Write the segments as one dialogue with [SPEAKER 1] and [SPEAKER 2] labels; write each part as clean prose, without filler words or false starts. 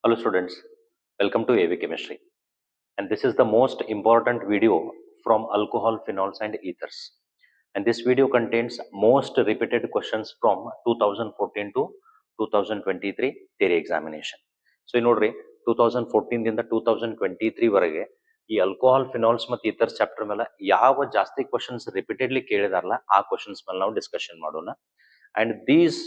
[SPEAKER 1] Hello students, welcome to AV Chemistry, and this is the most important video from alcohol, phenols and ethers. And this video contains most repeated questions from 2014 to 2023 theory examination. So in order 2014 ದಿಂದ 2023 ವರೆಗೆ ಈ alcohol phenols ಮತ್ತು ethers chapter ಮೇಲೆ ಯಾವ ಜಾಸ್ತಿ questions repeatedly ಕೇಳಿದಾರಲ್ಲ ಆ questions ಮೇಲೆ ನಾವು ಡಿಸ್ಕಷನ್ ಮಾಡೋಣ. And these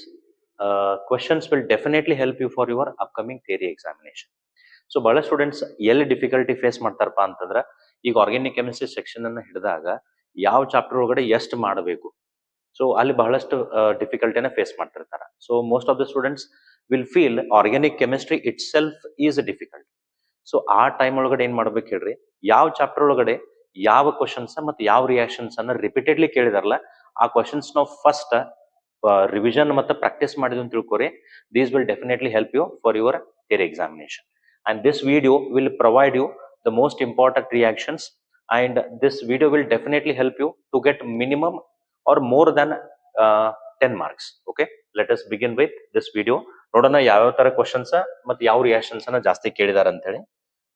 [SPEAKER 1] questions will definitely help you for your upcoming theory examination. So ಬಹಳ ಸ್ಟೂಡೆಂಟ್ಸ್ ಎಲ್ಲಿ ಡಿಫಿಕಲ್ಟಿ ಫೇಸ್ ಮಾಡ್ತಾರಪ್ಪ ಅಂತಂದ್ರೆ ಈಗ ಆರ್ಗ್ಯಾನಿಕ್ ಕೆಮಿಸ್ಟ್ರಿ ಸೆಕ್ಷನ್ ಅನ್ನು ಹಿಡಿದಾಗ ಯಾವ ಚಾಪ್ಟರ್ ಒಳಗಡೆ ಎಷ್ಟು ಮಾಡಬೇಕು, ಸೊ ಅಲ್ಲಿ ಬಹಳಷ್ಟು ಡಿಫಿಕಲ್ಟಿನ ಫೇಸ್ ಮಾಡ್ತಿರ್ತಾರೆ. So most of the students will feel organic chemistry it self is difficult. So ಆ ಟೈಮ್ ಒಳಗಡೆ ಏನ್ ಮಾಡ್ಬೇಕು ಹೇಳ್ರಿ, ಯಾವ ಚಾಪ್ಟರ್ ಒಳಗಡೆ ಯಾವ ಕ್ವಶನ್ಸ್ ಮತ್ತು ಯಾವ ರಿಯಾಕ್ಷನ್ಸ್ ಅನ್ನ ರಿಪೀಟೆಡ್ಲಿ ಕೇಳಿದಾರಲ್ಲ ಆ ಕ್ವಶನ್ಸ್ ನಾವು ಫಸ್ಟ್ ರಿವಿಷನ್ ಮತ್ತು ಪ್ರಾಕ್ಟೀಸ್ ಮಾಡಿದ್ವಿ ಅಂತ ತಿಳ್ಕೊರಿ. These will definitely help you for your theory examination. And this video will provide you the most important reactions, and this video will definitely help you to get minimum or more than 10 marks. Okay, let us begin with this video. ನೋಡೋಣ ಯಾವ ತರ questions ಮತ್ತು ಯಾವ reactions ಅನ್ನ ಜಾಸ್ತಿ ಕೇಳಿದಾರೆ ಅಂತ ಹೇಳಿ.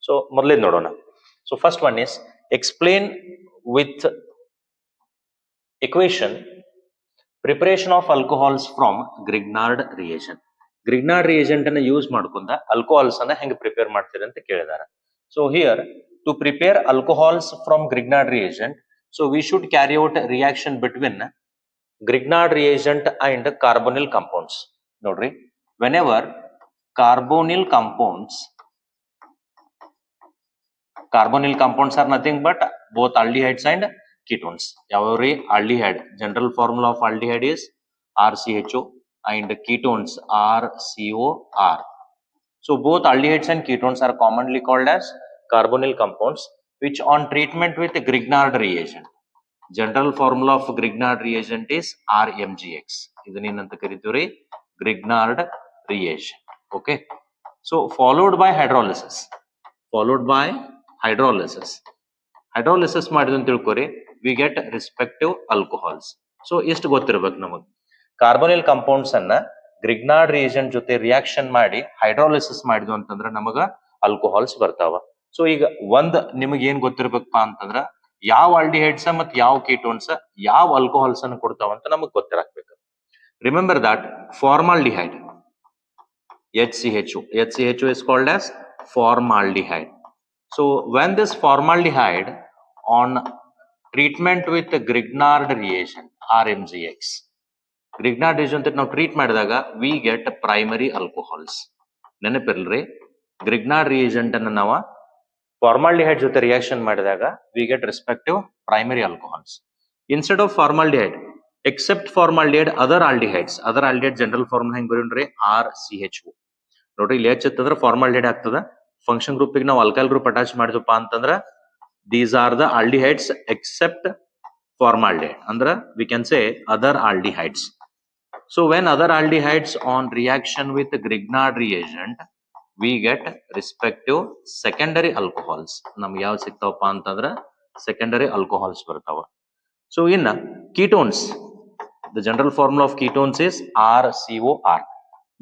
[SPEAKER 1] So ಮೊದಲೇದು ನೋಡೋಣ. So first one is explain with equation preparation of alcohols from Grignard reagent. Grignard reagent ಅನ್ನು ಯೂಸ್ ಮಾಡ್ಕೊಂಡ ಆಲ್ಕೋಹಾಲ್ಸ್ ಅನ್ನ ಹೆಂಗೆ ಪ್ರಿಪೇರ್ ಮಾಡ್ತೀರಿ ಅಂತ ಕೇಳಿದಾರೆ. So here to prepare alcohols from Grignard reagent, so we should carry out a reaction between Grignard reagent and carbonyl compounds. ನೋಡ್ರಿ, whenever carbonyl compounds are nothing but both aldehydes and ketones. ಯಾವ್ರಿ aldehyde, general formula of aldehyde is RCHO and ketones are COR. So both aldehydes and ketones are commonly called as carbonyl compounds, which on treatment with Grignard reagent, general formula of Grignard reagent is RMGX. ಇದನ್ನೇನಂತ ಕರಿತೀವಿ, Grignard reagent. Okay, so followed by hydrolysis ಮಾಡಿದ ಅಂತ ತಿಳ್ಕೊರಿ, we get respective alcohols. So ಎಷ್ಟು ಗೊತ್ತಿರ್ಬೇಕು ನಮಗೆ, ಕಾರ್ಬೊನಿಲ್ compounds ಅನ್ನ Grignard reagent ಜೊತೆ reaction ಮಾಡಿ hydrolysis ಮಾಡಿದ್ವು ಅಂತಂದ್ರೆ ನಮಗ ಆಲ್ಕೋಹಾಲ್ಸ್ ಬರ್ತಾವ. ಸೊ ಈಗ ಒಂದ್ ನಿಮಗೆ ಏನ್ ಗೊತ್ತಿರ್ಬೇಕಪ್ಪ ಅಂತಂದ್ರ ಯಾವ ಆಲ್ಡಿಹೈಡ್ಸ್ ಮತ್ತು ಯಾವ ಕೀಟೋನ್ಸ್ ಯಾವ ಆಲ್ಕೋಹಾಲ್ಸ್ ಅನ್ನು ಕೊಡ್ತಾವ ಅಂತ ನಮಗ್ ಗೊತ್ತಿರಾಕ್ಬೇಕು. Remember that formaldehyde HCHO is called as formaldehyde. So when this formaldehyde on treatment with Grignard reagent RMGX, Grignard reagent ನಾವು ಟ್ರೀಟ್ ಮಾಡಿದಾಗ ವಿ ಗೆಟ್ ಪ್ರೈಮರಿ ಆಲ್ಕೋಹಾಲ್ಸ್. ನೆನಪಿರ್ಲ್ರಿ, Grignard reagent ಅನ್ನ ನಾವು ಫಾರ್ಮಾಲ್ಡಿಹೈಡ್ ಜೊತೆ ರಿಯಾಕ್ಷನ್ ಮಾಡಿದಾಗ we get respective primary alcohols. Instead of formaldehyde, except formaldehyde, other aldehyde general formula ಹೆಂಗ್ ಬರೀನ್ರಿ, RCHO. ನೋಡ್ರಿ, ಇಲ್ಲಿ H ಇತ್ತಂದ್ರೆ ಫಾರ್ಮಾಲ್ಡಿಹೈಡ್ ಆಗ್ತದ. ಫಂಕ್ಷನ್ ಗ್ರೂಪಿಗೆ ನಾವು ಅಲ್ಕೈಲ್ ಗ್ರೂಪ್ ಅಟ್ಯಾಚ್ ಮಾಡಿದ್ವಪ್ಪ ಅಂತಂದ್ರ these are the aldehydes except formaldehyde, ಅಂದ್ರೆ we can say other aldehydes. So when other aldehydes on reaction with Grignard reagent, we get respective secondary alcohols. ನಮ್ಗೆ ಯಾವ ಸಿಗ್ತಾವಪ್ಪ ಅಂತಂದ್ರೆ secondary alcohols ಬರ್ತಾವ. So in ketones, the general formula of ketones is RCOR.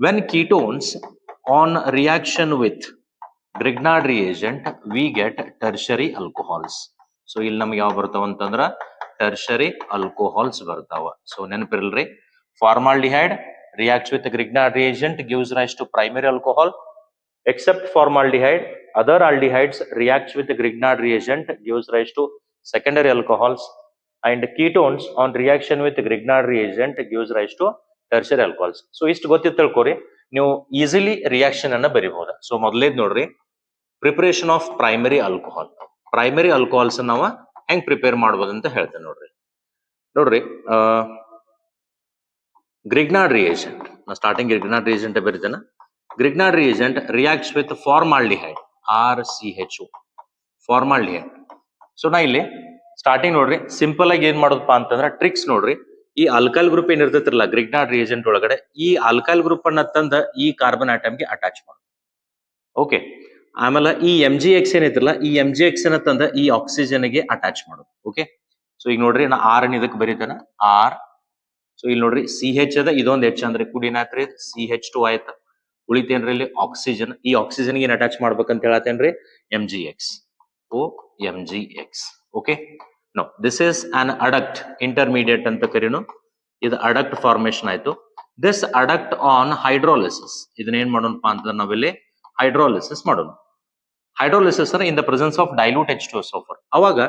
[SPEAKER 1] When ketones on reaction with Grignard reagent, we get tertiary alcohols. So ಇಲ್ಲಿ ನಮ್ಗೆ ಯಾವ ಬರ್ತಾವ ಅಂತಂದ್ರ tertiary alcohols ಬರ್ತಾವ. ಸೊ ನೆನಪಿರಲ್ರಿ, formaldehyde reacts with Grignard reagent, gives rise to primary alcohol. Except formaldehyde, other aldehydes reacts with Grignard reagent, gives rise to secondary alcohols. And ketones on reaction with Grignard reagent gives rise to tertiary alcohols. So ಇಷ್ಟು ಗೊತ್ತಿತ್ತು ತಿಳ್ಕೊರಿ, ನೀವು easily reaction ಅನ್ನ ಬರಿಬಹುದು. So ಮೊದಲೇದ್ ನೋಡ್ರಿ, preparation of primary alcohols ನಾವು ಹೆಂಗ್ prepare ಮಾಡ್ಬೋದು ಅಂತ ಹೇಳ್ತೇನೆ. ನೋಡ್ರಿ Grignard reagent, ನಾ starting Grignard reagent ಬರೀತೇನೆ. Grignard reagent reacts with formaldehyde RCHO, formaldehyde. So ನಾ ಇಲ್ಲಿ ಸ್ಟಾರ್ಟಿಂಗ್ ನೋಡ್ರಿ, ಸಿಂಪಲ್ ಆಗಿ ಏನ್ ಮಾಡೋದಪ್ಪ ಅಂತಂದ್ರೆ ಟ್ರಿಕ್ಸ್ ನೋಡ್ರಿ, ಈ ಆಲ್ಕೈಲ್ ಗ್ರೂಪ್ ಏನ್ ಇರ್ತೈತಿರಲ್ಲ Grignard reagent ಒಳಗಡೆ, ಈ ಆಲ್ಕೈಲ್ ಗ್ರೂಪ್ ಅನ್ನ ತಂದ ಈ ಕಾರ್ಬನ್ ಆಟಮ್ಗೆ ಅಟ್ಯಾಚ್ ಮಾಡೋದು. ಓಕೆ, ಆಮೇಲೆ ಈ MgX ಏನೈತಿರಲ್ಲ, ಈ MgX ಅನ್ನ ತಂದ ಈ ಆಕ್ಸಿಜನ್ಗೆ ಅಟ್ಯಾಚ್ ಮಾಡೋದು. ಓಕೆ, ಸೊ ಈಗ ನೋಡ್ರಿ, ನಾ R ಅನ್ನ ಇದಕ್ಕೆ ಬರೀತಾನ R. ಸೊ ಇಲ್ಲಿ ನೋಡ್ರಿ CH ಅದ, ಇದೊಂದು H ಅಂದ್ರೆ ಕುಡಿನಾತ್ರಿ CH2 ಆಯ್ತು. ಉಳಿತೇನ್ರಿ ಇಲ್ಲಿ ಆಕ್ಸಿಜನ್. ಈ ಆಕ್ಸಿಜನ್ ಏನ್ ಅಟ್ಯಾಚ್ ಮಾಡ್ಬೇಕಂತ ಹೇಳತ್ತೇನ್ರಿ MgX. OMgX. Okay, no this is an adduct intermediate ಅಂತ ಕರೀನು. ಇದು ಅಡಕ್ಟ್ ಫಾರ್ಮೇಶನ್ ಆಯ್ತು. ದಿಸ್ ಅಡಕ್ಟ್ ಆನ್ ಹೈಡ್ರೋಲಿಸಿಸ್, ಇದನ್ನ ಏನ್ ಮಾಡೋಣಪ್ಪ ಅಂತಂದ್ರೆ ನಾವಿಲ್ಲಿ ಹೈಡ್ರೋಲಿಸಿಸ್ ಮಾಡೋಣ. Hydrolysis in the presence of dilute H2SO4. ಅವಾಗ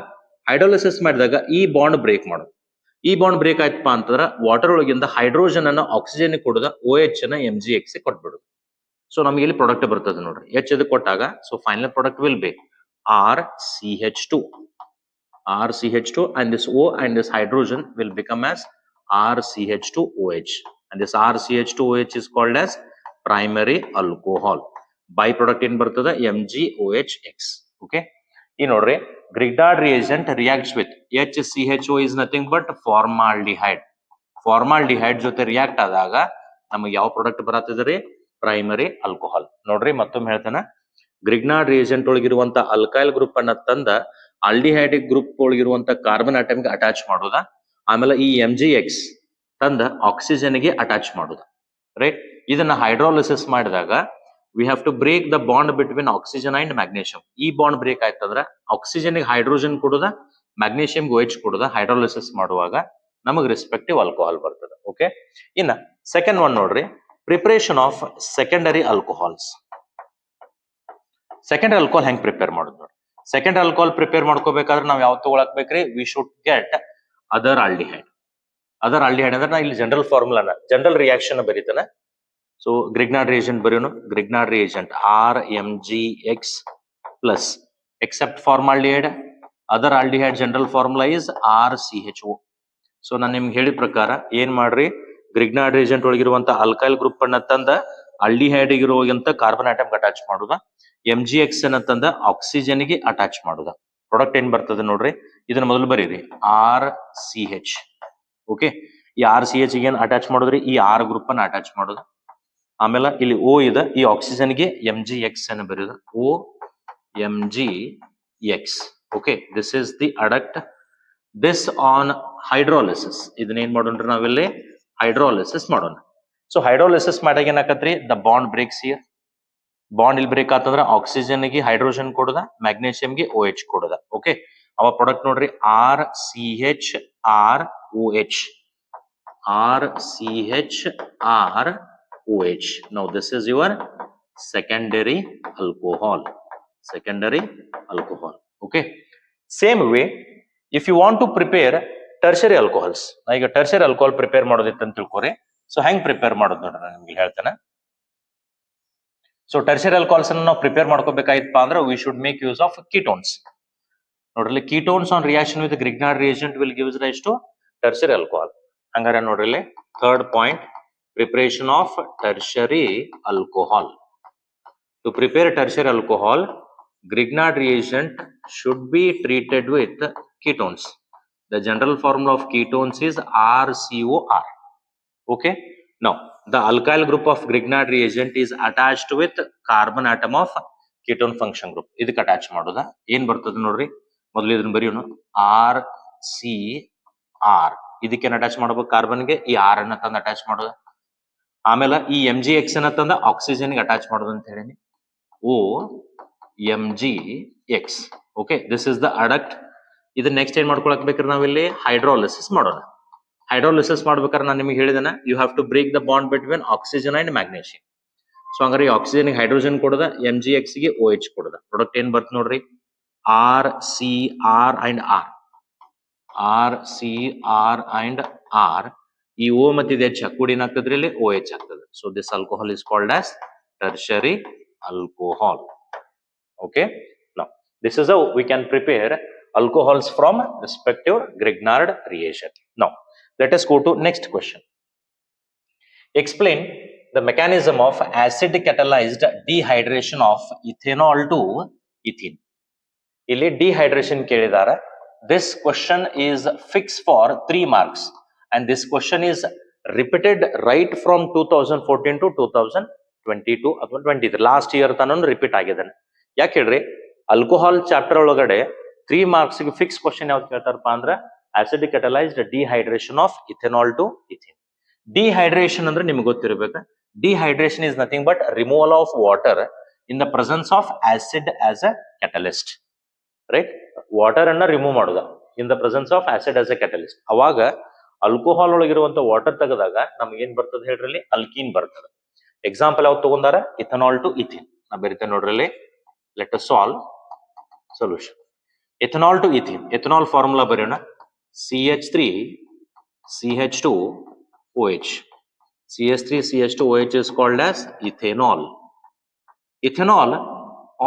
[SPEAKER 1] ಹೈಡ್ರೋಲಿಸಿಸ್ ಮಾಡಿದಾಗ ಈ ಬಾಂಡ್ ಬ್ರೇಕ್ ಮಾಡೋದು. ಈ ಬಾಂಡ್ ಬ್ರೇಕ್ ಆಯ್ತಪ್ಪ ಅಂತಂದ್ರೆ ವಾಟರ್ ಒಳಗಿಂದ ಹೈಡ್ರೋಜನ್ ಅನ್ನ ಆಕ್ಸಿಜನ್ ಕೊಡದ OH ಅನ್ನ MgX ಕೊಟ್ಬಿಡುದು. ಸೊ ನಮಗೆ ಇಲ್ಲಿ ಪ್ರಾಡಕ್ಟ್ ಬರ್ತದೆ ನೋಡ್ರಿ. H ಇದು ಕೊಟ್ಟಾಗ so final product will be RCH2 and this O and this hydrogen will become as RCH2OH, and this RCH2OH is called as primary alcohol. Byproduct ಏನ್ ಬರ್ತದ MgOHX. ಓಕೆ, ಈ ನೋಡ್ರಿ Grignard reagent reacts with HCHO is nothing but formaldehyde. Formaldehyde ಜೊತೆ react ಆದಾಗ ನಮಗೆ ಯಾವ product ಬರತ್ತದ್ರಿ? Primary alcohol. ನೋಡ್ರಿ ಮತ್ತೊಮ್ಮೆ ಹೇಳ್ತಾನೆ, ಗ್ರಿಗ್ನಾರ್ಡ್ ರಿಯೇಜೆಂಟ್ ಒಳಗಿರುವಂತ ಅಲ್ಕೈಲ್ ಗ್ರೂಪ್ ಅನ್ನ ತಂದ ಆಲ್ಡಿಹೈಡಿಕ್ ಗ್ರೂಪ್ ಒಳಗಿರುವಂತ ಕಾರ್ಬನ್ ಆಟಮ್ಗೆ ಅಟ್ಯಾಚ್ ಮಾಡೋದ. ಆಮೇಲೆ ಈ MgX ತಂದ ಆಕ್ಸಿಜನ್ ಗೆ ಅಟ್ಯಾಚ್ ಮಾಡೋದ. ರೈಟ್, ಇದನ್ನ ಹೈಡ್ರೋಲಿಸಿಸ್ ಮಾಡಿದಾಗ we have to break the bond between oxygen and magnesium. ಈ ಬಾಂಡ್ ಬ್ರೇಕ್ ಆಯ್ತಂದ್ರೆ ಆಕ್ಸಿಜನ್ ಗೆ ಹೈಡ್ರೋಜನ್ ಕೊಡುದ, ಮ್ಯಾಗ್ನೇಷಿಯಂ OH ಕೊಡುದ. ಹೈಡ್ರೋಲಿಸಿಸ್ ಮಾಡುವಾಗ ನಮಗೆ ರೆಸ್ಪೆಕ್ಟಿವ್ ಆಲ್ಕೋಹಾಲ್ ಬರ್ತದೆ. ಓಕೆ, ಇನ್ನ ಸೆಕೆಂಡ್ ಒನ್ ನೋಡ್ರಿ, preparation of secondary alcohols. Secondary alcohol ಹೆಂಗ್ ಪ್ರಿಪೇರ್ ಮಾಡೋದು ನೋಡಿ. ಸೆಕೆಂಡರಿ ಆಲ್ಕೋಹಾಲ್ ಪ್ರಿಪೇರ್ ಮಾಡ್ಕೋಬೇಕಾದ್ರೆ ನಾವು ಯಾವ ತಗೊಳಕ್ ಬೇಕ್ರಿ? We should get other aldehyde. Other aldehyde ಅಂದ್ರೆ ನಾ ಇಲ್ಲಿ ಜನರಲ್ ಫಾರ್ಮುಲಾನ ಜನರಲ್ ರಿಯಾಕ್ಷನ್ ಬರೀತಾನೆ. ಸೊ ಗ್ರಿಗ್ನಾರ್ಡ್ ರಿಯೇಜೆಂಟ್ ಬರೆಯೋನು. Grignard reagent RMgX plus except formaldehyde other aldehyde general formula is RCHO. So ನಾನು ನಿಮ್ಗೆ ಹೇಳಿದ ಪ್ರಕಾರ ಏನ್ ಮಾಡ್ರಿ, ಗ್ರಿಗ್ನಾರ್ಡ್ ರಿಯೇಜೆಂಟ್ ಒಳಗಿರುವಂತ ಅಲ್ಕೈಲ್ ಗ್ರೂಪ್ ಅನ್ನ ತಂದ ಆಲ್ಡಿಹೈಡ್ ಇರುವಂತ ಕಾರ್ಬನ್ ಆಟಮ್ ಅಟ್ಯಾಚ್ ಮಾಡುದ, MgX ಅನ್ನ ತಂದ ಆಕ್ಸಿಜನ್ ಗೆ ಅಟ್ಯಾಚ್ ಮಾಡುದ. ಪ್ರಾಡಕ್ಟ್ ಏನ್ ಬರ್ತದೆ ನೋಡ್ರಿ, ಇದನ್ನ ಮೊದಲು ಬರೀರಿ RCH. ಓಕೆ, ಈ RCH ಗೆ ಏನ್ ಅಟ್ಯಾಚ್ ಮಾಡುದ್ರಿ? ಈ R ಗ್ರೂಪ್ ಅನ್ನ ಅಟ್ಯಾಚ್ ಮಾಡುದ. ಆಮೇಲೆ ಇಲ್ಲಿ O ಇದೆ, ಈ ಆಕ್ಸಿಜನ್ ಗೆ MgX ಅನ್ನು ಬರೆಯುದ, OMgX. Okay, this is the adduct. This on hydrolysis, ಇದನ್ನ ಏನ್ ಮಾಡೋಣ್ರಿ ನಾವಿಲ್ಲಿ ಹೈಡ್ರೋಲಿಸಿಸ್ ಮಾಡೋಣ. ಸೊ ಹೈಡ್ರೋಲಿಸಿಸ್ ಮಾಡಿದಾಗ ಏನಾಕತ್ರಿ? The bond breaks here. Bond ಇಲ್ಲಿ ಬ್ರೇಕ್ ಆತಂದ್ರ ಆಕ್ಸಿಜನ್ ಗೆ ಹೈಡ್ರೋಜನ್ ಕೊಡುದ, ಮ್ಯಾಗ್ನೇಷಿಯಂ ಗೆ OH ಕೊಡುದ. ಓಕೆ, ಅವ ಪ್ರಾಡಕ್ಟ್ ನೋಡ್ರಿ RCHROH. RCHROH. Now this is your secondary alcohol. Secondary alcohol. Okay. Same way, if you want to prepare tertiary alcohols, ನಾ ಈಗ tertiary alcohol prepare ಮಾಡೋದಿತ್ತು ಅಂತ ತಿಳ್ಕೊರಿ. ಸೊ ಹೆಂಗ್ ಪ್ರಿಪೇರ್ ಮಾಡೋದು ನೋಡ್ರಿ, ನಾನು ನಿಮ್ಗೆ ಹೇಳ್ತೇನೆ. ಸೊ ಟರ್ಷರಿ ಆಲ್ಕೋಹಾಲ್ಸ್ ಅನ್ನು ನಾವು ಪ್ರಿಪೇರ್ ಮಾಡ್ಕೋಬೇಕಾಯ್ತಪ್ಪ ಅಂದ್ರೆ we should make use of ketones. ನೋಡ್ರಿ, ketones on reaction with Grignard reagent will gives rise to tertiary alcohol. ಹಂಗಾರೆ ನೋಡ್ರಿ third point, preparation of tertiary alcohol. To prepare tertiary alcohol, Grignard reagent should be treated with ketones. The general formula of ketones is RCOR. Okay. Now, the alkyl group of Grignard reagent is attached with carbon atom of ketone function group. ಇದಕ್ಕೆ attach ಮಾಡೋದ. ಏನ್ ಬರ್ತದೆ ನೋಡ್ರಿ, ಮೊದಲು ಇದನ್ನ ಬರೆಯೋಣ RCR. ಇದಕ್ಕೆ attach ಮಾಡಬೇಕು ಕಾರ್ಬನ್ಗೆ, ಈ R ಅನ್ನ ತಂದು ಅಟ್ಯಾಚ್ ಮಾಡೋದ. ಆಮೇಲೆ ಈ MgX ಅನ್ನ ತಂದ ಆಕ್ಸಿಜನ್ ಗೆ ಅಟ್ಯಾಚ್ ಮಾಡೋದು ಅಂತ ಹೇಳಿ OMgX. Okay, this is the adduct. ಇದನ್ನ ನೆಕ್ಸ್ಟ್ ಏನ್ ಮಾಡ್ಕೊಳಕ್ ಬೇಕ್ರಿ ನಾವಿಲ್ಲಿ ಹೈಡ್ರೋಲಿಸಿಸ್ ಮಾಡೋಣ. ಹೈಡ್ರೋಲಿಸಿಸ್ ಮಾಡ್ಬೇಕಾದ್ರೆ ನಾನು ನಿಮಗೆ ಹೇಳಿದೆನ, you have to break the bond between oxygen and magnesium. So ಹಂಗಾರೆ ಈ ಆಕ್ಸಿಜನ್ ಹೈಡ್ರೋಜನ್ ಕೊಡದ, MgX ಗೆ OH ಕೊಡದ. ಪ್ರಾಡಕ್ಟ್ ಏನ್ ಬರ್ತ ನೋಡ್ರಿ RCR and R. RCR and R. ಈ O ಮತ್ತೆ ಇದು H ಕೂಡಿ ಏನಾಗ್ತದ್ರಿ ಇಲ್ಲಿ OH ಆಗ್ತದೆ. So this alcohol is called as tertiary alcohol. Okay, now this is how we can prepare alcohols from respective Grignard reagent. Now let us go to next question. Explain the mechanism of acid catalyzed dehydration of ethanol to ethene. Illi dehydration kelidara. This question is fixed for 3 marks and this question is repeated right from 2014 to 2022 ಅಥವಾ 23 last year ತನಕ repeat ಆಗಿದ್ದಾನೆ. ಯಾಕೆ ಹೇಳ್ರಿ, alcohol chapter ಒಳಗಡೆ 3 marks ಗೆ fix question ಯಾವ್ದು ಕೇಳ್ತಾರಪ್ಪ ಅಂದ್ರೆ acid catalysed dehydration of ethanol to ethene. Dehydration ಅಂದ್ರೆ ನಿಮ್ಗೆ ಗೊತ್ತಿರಬೇಕು, Dehydration is nothing but removal of water in the presence of acid as a catalyst, right? Water ಅನ್ನ ರಿಮೂವ್ ಮಾಡುದ ಇನ್ the presence of acid as A catalyst. ಅವಾಗ alcohol ಒಳಗಿರುವಂತ water ತೆಗೆದಾಗ ನಮ್ಗೆ ಏನ್ ಬರ್ತದೆ ಹೇಳ್ರಿ, ಅಲ್ಕೀನ್ ಬರ್ತದೆ. ಎಕ್ಸಾಂಪಲ್ ಯಾವ್ದು ತಗೊಂಡಾರ, ಇಥನಾಲ್ ಟು ಇಥಿನ್. ನಾ ಬರೀತೇನೆ ನೋಡ್ರಿ, let us solve solution. Ethanol to ethene, ethanol formula ಬರೆಯೋಣ. CH3 CH2 OH. CH3 CH2 OH is called as ethanol. Ethanol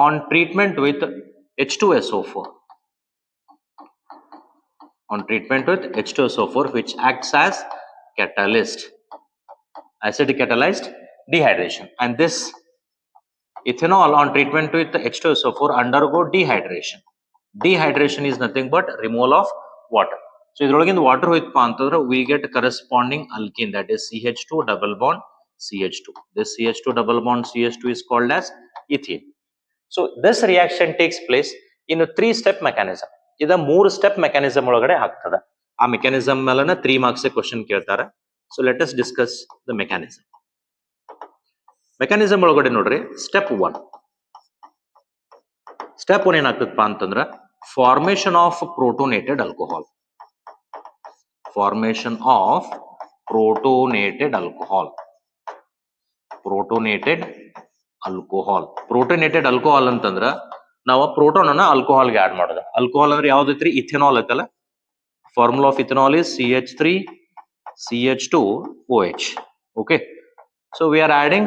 [SPEAKER 1] on treatment with H2SO4. On treatment with H2SO4, which acts as catalyst, acid catalyzed dehydration, and this ethanol on treatment with H2SO4 undergo dehydration. Dehydration is nothing but removal of water. So idrolagin water hoytpa antandre we get corresponding alkene, that is CH2 double bond CH2. This CH2 double bond CH2 is called as ethene. So this reaction takes place in a 3-step mechanism. ಇದ 3-ಸ್ಟೆಪ್ mechanism ಒಳಗಡೆ ಆಗ್ತದ. ಆ mechanism ಮೇಲನ 3 marks question ಕೇಳ್ತಾರ. So let us discuss the mechanism. Mechanism ಒಳಗಡೆ ನೋಡ್ರಿ, step 1. Step 1 ಏನಾಗ್ತದಪ್ಪ ಅಂತಂದ್ರ formation of protonated alcohol. Formation of protonated alcohol. Protonated alcohol. Protonated alcohol ಅಂತಂದ್ರ ನಾವು ಪ್ರೋಟೋನ್ ಅನ್ನ ಆಲ್ಕೋಹಾಲ್ ಗೆ ಆಡ್ ಮಾಡೋದು. ಆಲ್ಕೋಹಾಲ್ ಅಂದ್ರೆ ಯಾವ್ದೈತ್ರಿ, ಇಥೆನಾಲ್ ಐತಲ್ಲ. Formula of ethanol is CH3 CH2 OH. Okay, so we are adding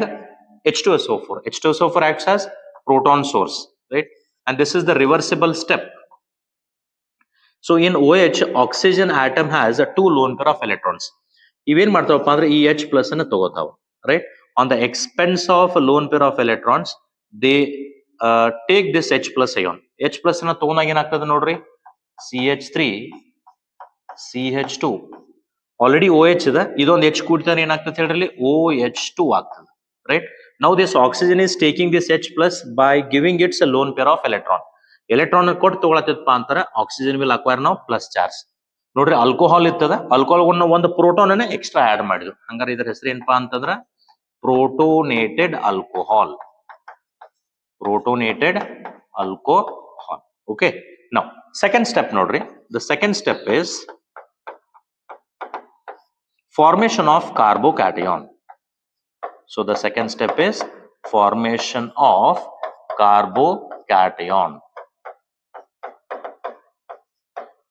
[SPEAKER 1] H2SO4. H2SO4 acts as proton source, right? And this is the reversible step. So in OH, oxygen atom has a 2 lone pair of electrons. ಇವೇನ್ ಮಾಡ್ತಾವಪ್ಪ ಅಂದ್ರೆ ಈ H plus ಅನ್ನ ತಗೋತಾವ, right? On the expense of a lone pair of electrons, they take this H plus ion. H plus ಅನ್ನ ತಗೊಂಡಾಗ ಏನಾಗ್ತದೆ ನೋಡ್ರಿ, CH3 CH2 already OH ಇದೆ, ಇದೊಂದು H ಕೂಡಿದ್ರೆ ಏನಾಗ್ತದೆ ಹೇಳ್ರಿ, OH2 ಆಗ್ತದೆ, right? Now this oxygen is taking this H plus by giving its a lone pair of electron. Electron ಕೊಟ್ಟು ತಗೊಳತ್ತಪ್ಪ ಅಂತಾರೆ, ಆಕ್ಸಿಜನ್ ವಿಲ್ ಅಕ್ವೈರ್ ನಾವು ಪ್ಲಸ್ ಚಾರ್ಜ್. ನೋಡ್ರಿ, ಆಲ್ಕೋಹಾಲ್ ಇರ್ತದ, ಆಲ್ಕೋಹಾಲ್ ಒಂದು ಪ್ರೋಟಾನ್ ಅನ್ನ ಎಕ್ಸ್ಟ್ರಾ ಆಡ್ ಮಾಡಿದ್ರು. ಹಂಗಾರೆ ಇದ್ರ ಹೆಸರು ಏನಪ್ಪಾ ಅಂತಂದ್ರ ಪ್ರೋಟೋನೇಟೆಡ್ alcohol. Protonated alcohol. Okay, now second step nodri, the second step is formation of carbocation. So the second step is formation of carbocation.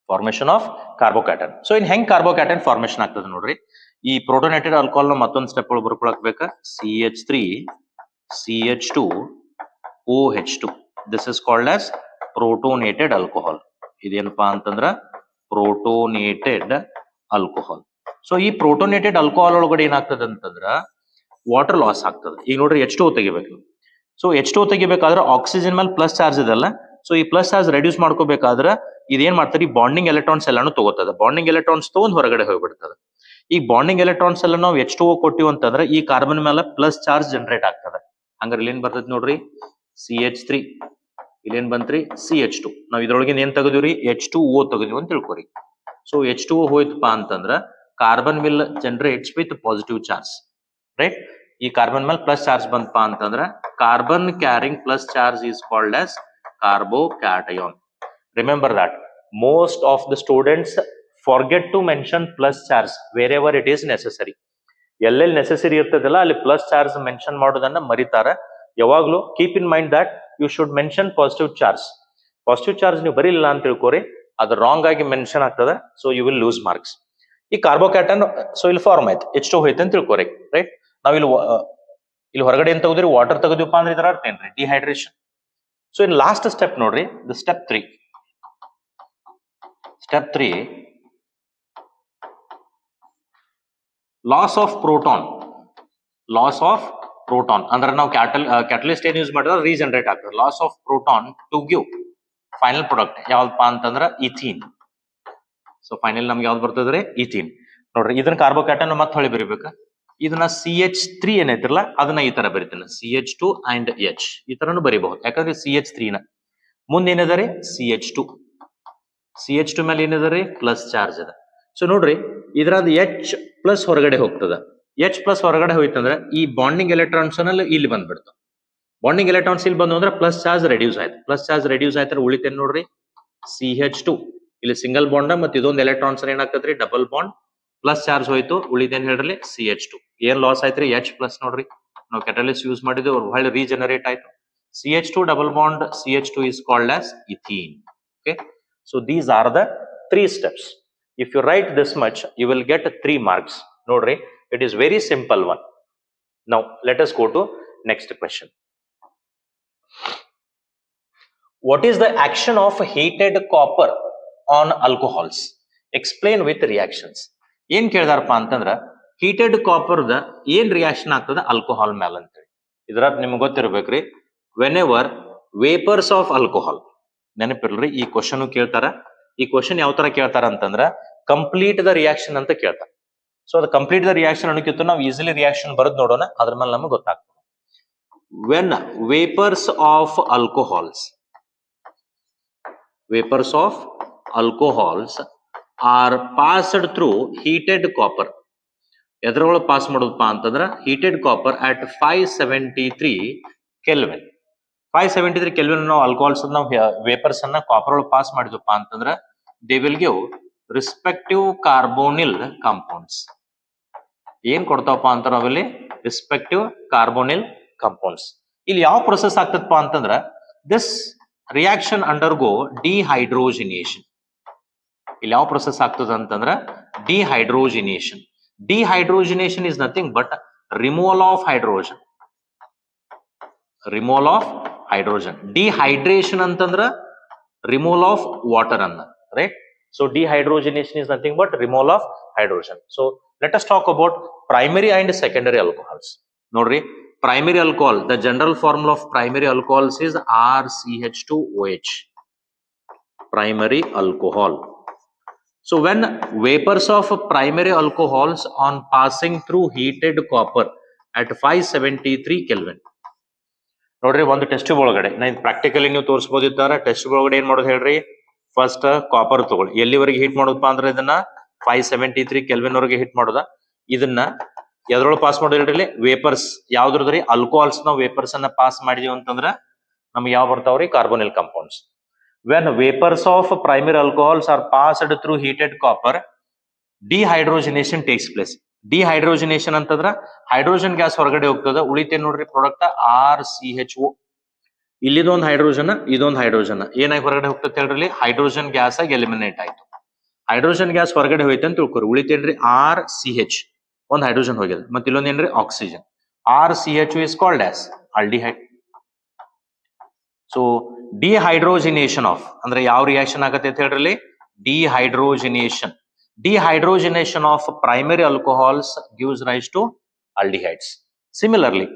[SPEAKER 1] Formation of carbocation. So in heng carbocation formation ಆಗ್ತದೆ ನೋಡ್ರಿ, ಈ ಪ್ರೋಟೋನೇಟೆಡ್ alcohol ನ ಮತ್ತೊಂದು step ಒಳಗೆ ಬರ್ಕೊಳಕ್ಬೇಕಾ, CH3 CH2 OH2. This is called as protonated alcohol. ಇದೇನಪ್ಪಾ ಅಂತಂದ್ರ protonated alcohol. So ಈ protonated alcohol ಒಳಗಡೆ ಏನಾಗ್ತದೆ ಅಂತಂದ್ರ ವಾಟರ್ ಲಾಸ್ ಆಗ್ತದೆ. ಈಗ ನೋಡ್ರಿ, H2O ತೆಗಿಬೇಕು. ಸೊ H2O ತೆಗಿಬೇಕಾದ್ರೆ ಆಕ್ಸಿಜನ್ ಮೇಲೆ ಪ್ಲಸ್ ಚಾರ್ಜ್ ಇದೆಲ್ಲ, ಸೊ ಈ ಪ್ಲಸ್ ಚಾರ್ಜ್ ರೆಡ್ಯೂಸ್ ಮಾಡ್ಕೋಬೇಕಾದ್ರೆ ಇದೇನ್ ಮಾಡ್ತಾರೆ, ಈ ಬಾಂಡಿಂಗ್ ಎಲೆಕ್ಟ್ರಾನ್ಸ್ ಎಲ್ಲಾನು ತಗೋತದ. ಬಾಂಡಿಂಗ್ ಎಲೆಕ್ಟ್ರಾನ್ಸ್ ತಗೊಂಡ್ ಹೊರಗಡೆ ಹೋಗ್ಬಿಡ್ತದೆ. ಈ ಬಾಂಡಿಂಗ್ ಎಲೆಕ್ಟ್ರಾನ್ಸ್ ಎಲ್ಲ ನಾವು H2O ಕೊಟ್ಟಿವಿ ಅಂತಂದ್ರೆ ಈ ಕಾರ್ಬನ್ ಮೇಲೆ ಪ್ಲಸ್ ಚಾರ್ಜ್ ಜನರೇಟ್ ಆಗ್ತದೆ. ಹಂಗಾರೆ ಇಲ್ಲಿ ಏನ್ ಬರ್ತೈತಿ ನೋಡ್ರಿ, CH3, ಇಲ್ಲೇನ್ ಬಂತ್ರಿ CH2. ನಾವ್ ಇದ್ರೊಳಗಿನ ಏನ್ ತೆಗೆದಿವ್ರಿ, H2O ತೆಗೆದಿವಿ ಅಂತ ತಿಳ್ಕೊರಿ. ಸೊ H2O ಹೋಯ್ತಪ್ಪ ಅಂತಂದ್ರ carbon will generates with positive charge, right? ಈ ಕಾರ್ಬನ್ ಮೇಲೆ ಪ್ಲಸ್ ಚಾರ್ಜ್ ಬಂತಪ್ಪ ಅಂತಂದ್ರ carbon carrying plus charge is called as carbocation. Remember that most of the students forget to mention plus charge wherever it is necessary. ಎಲ್ಲೆಲ್ಲಿ necessary ಇರ್ತದಲ್ಲ ಅಲ್ಲಿ plus charge mention ಮಾಡೋದನ್ನ ಮರಿತಾರ. ಯಾವಾಗ್ಲೂ keep in mind that you should mention positive charge. Positive charge ನೀವು ಬರೀಲಿಲ್ಲ ಅಂತ ತಿಳ್ಕೊರಿ, ಅದು ರಾಂಗ್ ಆಗಿ ಮೆನ್ಷನ್ ಆಗ್ತದೆ. So you will lose marks. ಈ ಕಾರ್ಬೋಕ್ಯಾಟನ್ ಸೊ ಇಲ್ಲಿ ಫಾರ್ಮ್ ಆಯ್ತು, H2 ಹೋಯ್ತು ಅಂತ ತಿಳ್ಕೊರಿ, ರೈಟ್? ನಾವ್ ಇಲ್ಲಿ ಹೊರಗಡೆ ಏನ್ ತೆಗೆದ್ರಿ, ವಾಟರ್ ತೆಗೆದಿವಪ್ಪ ಅಂದ್ರೆ ಇದರ ಅರ್ಥ ಏನ್ರಿ, dehydration. So in last step ನೋಡ್ರಿ, the step 3. Step 3, loss of proton. Loss of proton ಅಂದ್ರೆ ನಾವು ಕ್ಯಾಟಲಿಸ್ಟ್ ಏನ್ ಯೂಸ್ ಮಾಡಿದ್ರೆ ರೀಜನರೇಟ್ ಆಗ್ತದೆ. Loss of proton to give final product ಯಾವ್ದಪ್ಪ ಅಂತಂದ್ರ ಇಥೀನ್. ಸೊ ಫೈನಲ್ ನಮ್ಗೆ ಯಾವ್ದು ಬರ್ತದ್ರಿ, ಇಥೀನ್. ನೋಡ್ರಿ, ಇದನ್ನ ಕಾರ್ಬೋಕ್ಯಾಟನ್ ಮತ್ತೆ ಹೊಳಿ ಬರಿಬೇಕು. ಇದನ್ನ CH3 ಏನೈತಿರಲ್ಲ ಅದನ್ನ ಈ ತರ ಬರಿತೇನೆ, CH2 ಅಂಡ್ H ಈ ತರನು ಬರಿಬಹುದು. ಯಾಕಂದ್ರೆ CH3 ನ ಮುಂದೆ ಏನಿದೆ CH2. CH2 ಮೇಲೆ ಏನಿದೆ ಪ್ಲಸ್ ಚಾರ್ಜ್ ಇದೆ. ಸೊ ನೋಡ್ರಿ, ಇದ್ರದ H ಪ್ಲಸ್ ಹೊರಗಡೆ ಹೋಗ್ತದ, H ಪ್ಲಸ್ ಹೊರಗಡೆ ಹೋಯ್ತಂದ್ರೆ ಈ ಬಾಂಡಿಂಗ್ ಎಲೆಕ್ಟ್ರಾನ್ಸ್ ಇಲ್ಲಿ ಬಂದ್ಬಿಡ್ತಾವ. ಬಾಂಡಿಂಗ್ ಎಲೆಕ್ಟ್ರಾನ್ಸ್ ಇಲ್ಲಿ ಬಂದು ಅಂದ್ರೆ ಪ್ಲಸ್ ಚಾರ್ಜ್ ರೆಡ್ಯೂಸ್ ಆಯ್ತು. ಪ್ಲಸ್ ಚಾರ್ಜ್ ರೆಡ್ಯೂಸ್ ಆಯ್ತಾರೆ ಉಳಿತೇನೆ ನೋಡ್ರಿ CH2. ಇಲ್ಲಿ ಸಿಂಗಲ್ ಬಾಂಡ್ ಮತ್ತು ಇದೊಂದು ಎಲೆಕ್ಟ್ರಾನ್ಸ್ ಏನಾಗ್ತದ್ರಿ ಡಬಲ್ ಬಾಂಡ್, ಪ್ಲಸ್ ಚಾರ್ಜ್ ಹೋಯ್ತು ಉಳಿತೇನೆ ಹೇಳ್ರಿ CH2. ಏನ್ ಲಾಸ್ ಆಯ್ತ್ರಿ H ಪ್ಲಸ್ ನೋಡ್ರಿ, ನಾವು ಕೆಟಲಿಸ್ಟ್ ಯೂಸ್ ಮಾಡಿದ್ವಿ ಹೊಳ್ಳಿ ರೀಜನರೇಟ್ ಆಯ್ತು. CH2 double bond CH2 is called as ethene. Okay, so these are the 3 steps. If you write this much, you will get 3 marks. Nodri, it is very simple one. Now let us go to next question. What is the action of heated copper on alcohols? Explain with reactions. ಏನ್ ಕೇಳಿದಾರಪ್ಪ ಅಂತಂದ್ರ heated copper the ಏನ್ reaction ಆಗ್ತದ alcohol ಮೇಲೆ ಅಂತೇಳಿ. ಇದ್ರ ನಿಮ್ಗೆ ಗೊತ್ತಿರ್ಬೇಕ್ರಿ, whenever vapours of alcohol, ನೆನಪಿರ್ಲ್ರಿ ಈ question ಕೇಳ್ತಾರ. ಈ ಕ್ವಶನ್ ಯಾವ ತರ ಕೇಳ್ತಾರ ಅಂತಂದ್ರ ಕಂಪ್ಲೀಟ್ ದ ರಿಯಾಕ್ಷನ್ ಅಂತ ಕೇಳ್ತಾರ. ಸೊ ಅದು ಕಂಪ್ಲೀಟ್ ದ ರಿಯಾಕ್ಷನ್ ಅನ್ನೋಕ್ಕಿಂತ ನಾವು ಈಸಿಲಿ ರಿಯಾಕ್ಷನ್ ಬರೆದು ನೋಡೋಣ, ಅದ್ರ ಮೇಲೆ ನಮಗೆ ಗೊತ್ತಾಗ್ತದೆ. When vapours of alcohols are passed through heated copper, ಎದ್ರೊಳಗೆ ಪಾಸ್ ಮಾಡೋದಪ್ಪ ಅಂತಂದ್ರ heated copper at 573 kelvin. 573 kelvin ನಾವು ಆಲ್ಕೋಹಾಲ್ಸ್ ನಾವು ವೇಪರ್ಸ್ ಅನ್ನ ಕಾಪರ್ ಒಳಗೆ ಪಾಸ್ ಮಾಡಿದ್ವಪ್ಪ ಅಂತಂದ್ರ they will give respective carbonyl compounds. ಏನ್ ಕೊಡ್ತಾವಪ್ಪ ಅಂತ ನಾವಿಲ್ಲಿ ರಿಸ್ಪೆಕ್ಟಿವ್ ಕಾರ್ಬೋನಿಲ್ ಕಾಂಪೌಂಡ್ಸ್. ಇಲ್ಲಿ ಯಾವ ಪ್ರೊಸೆಸ್ ಆಗ್ತದಪ್ಪ ಅಂತಂದ್ರ ದಿಸ್ ರಿಯಾಕ್ಷನ್ ಅಂಡರ್ಗೋ ಡಿಹೈಡ್ರೋಜಿನೇಷನ್. ಇಲ್ಲಿ ಯಾವ ಪ್ರೊಸೆಸ್ ಆಗ್ತದ ಅಂತಂದ್ರ ಡಿಹೈಡ್ರೋಜಿನೇಷನ್. Dehydrogenation is nothing but removal of hydrogen. Dehydration antandra removal of water anna, right? So dehydrogenation is nothing but removal of hydrogen. So let us talk about primary and secondary alcohols. Nodri, primary alcohol, the general formula of primary alcohols is RCH2OH. Primary alcohol. So when vapors of primary alcohols on passing through heated copper at 573 Kelvin. ನೋಡ್ರಿ ಒಂದು test tube ಒಳಗಡೆ ನಾನು practically ನೀವು ತೋರಿಸಬಹುದಿತ್ತಾರ. Test tube ಒಳಗಡೆ ಏನ್ ಮಾಡೋದು ಹೇಳ್ರಿ, first copper ತಗೊಳ್ಳಿ. ಎಲ್ಲಿವರೆಗೆ ಹೀಟ್ ಮಾಡೋದಪ್ಪ ಅಂದ್ರೆ ಇದನ್ನ 573 ಕೆಲ್ವಿನ್ ವರೆಗೆ ಹೀಟ್ ಮಾಡೋದ. ಇದನ್ನ ಎದ್ರೊಳಗೆ ಪಾಸ್ ಮಾಡೋದು ಹೇಳ್ರಿ, ವೇಪರ್ಸ್ ಯಾವ್ದ್ರದ್ರಿ ಆಲ್ಕೋಹಾಲ್ಸ್ ನಾವು ವೇಪರ್ಸ್ ಅನ್ನ ಪಾಸ್ ಮಾಡಿದೀವಿ ಅಂತಂದ್ರ ನಮ್ಗೆ ಯಾವ ಬರ್ತಾವ್ರಿ carbonyl compounds. When vapors of primary alcohols are passed through heated copper, dehydrogenation takes place. Dehydrogenation ಅಂತಂದ್ರ ಹೈಡ್ರೋಜನ್ ಗ್ಯಾಸ್ ಹೊರಗಡೆ ಹೋಗ್ತದ, ಉಳಿತೇನೆ ನೋಡ್ರಿ ಪ್ರಾಡಕ್ಟ್ RCHO. ಇಲ್ಲಿದೊಂದು ಹೈಡ್ರೋಜನ್, ಇದೊಂದು ಹೈಡ್ರೋಜನ್ ಏನಾಗಿ ಹೊರಗಡೆ ಹೋಗ್ತದೆ ಹೇಳ್ರಿ, ಹೈಡ್ರೋಜನ್ ಗ್ಯಾಸ್ ಆಗಿ ಎಲಿಮಿನೇಟ್ ಆಯ್ತು. ಹೈಡ್ರೋಜನ್ ಗ್ಯಾಸ್ ಹೊರಗಡೆ ಹೋಯ್ತು ಅಂತ ತಿಳ್ಕೊರಿ, ಉಳಿತೇನ್ರಿ RCH, ಒಂದು ಹೈಡ್ರೋಜನ್ ಹೋಗ್ಯದ, ಮತ್ತೆ ಇಲ್ಲೊಂದು ಏನ್ರಿ oxygen. RCHO is called as aldehyde. So dehydrogenation of ಅಂದ್ರೆ ಯಾವ ರಿಯಾಕ್ಷನ್ ಆಗತ್ತೆ ಅಂತ ಹೇಳ್ರಿ, dehydrogenation of primary alcohols gives rise to aldehydes. Similarly,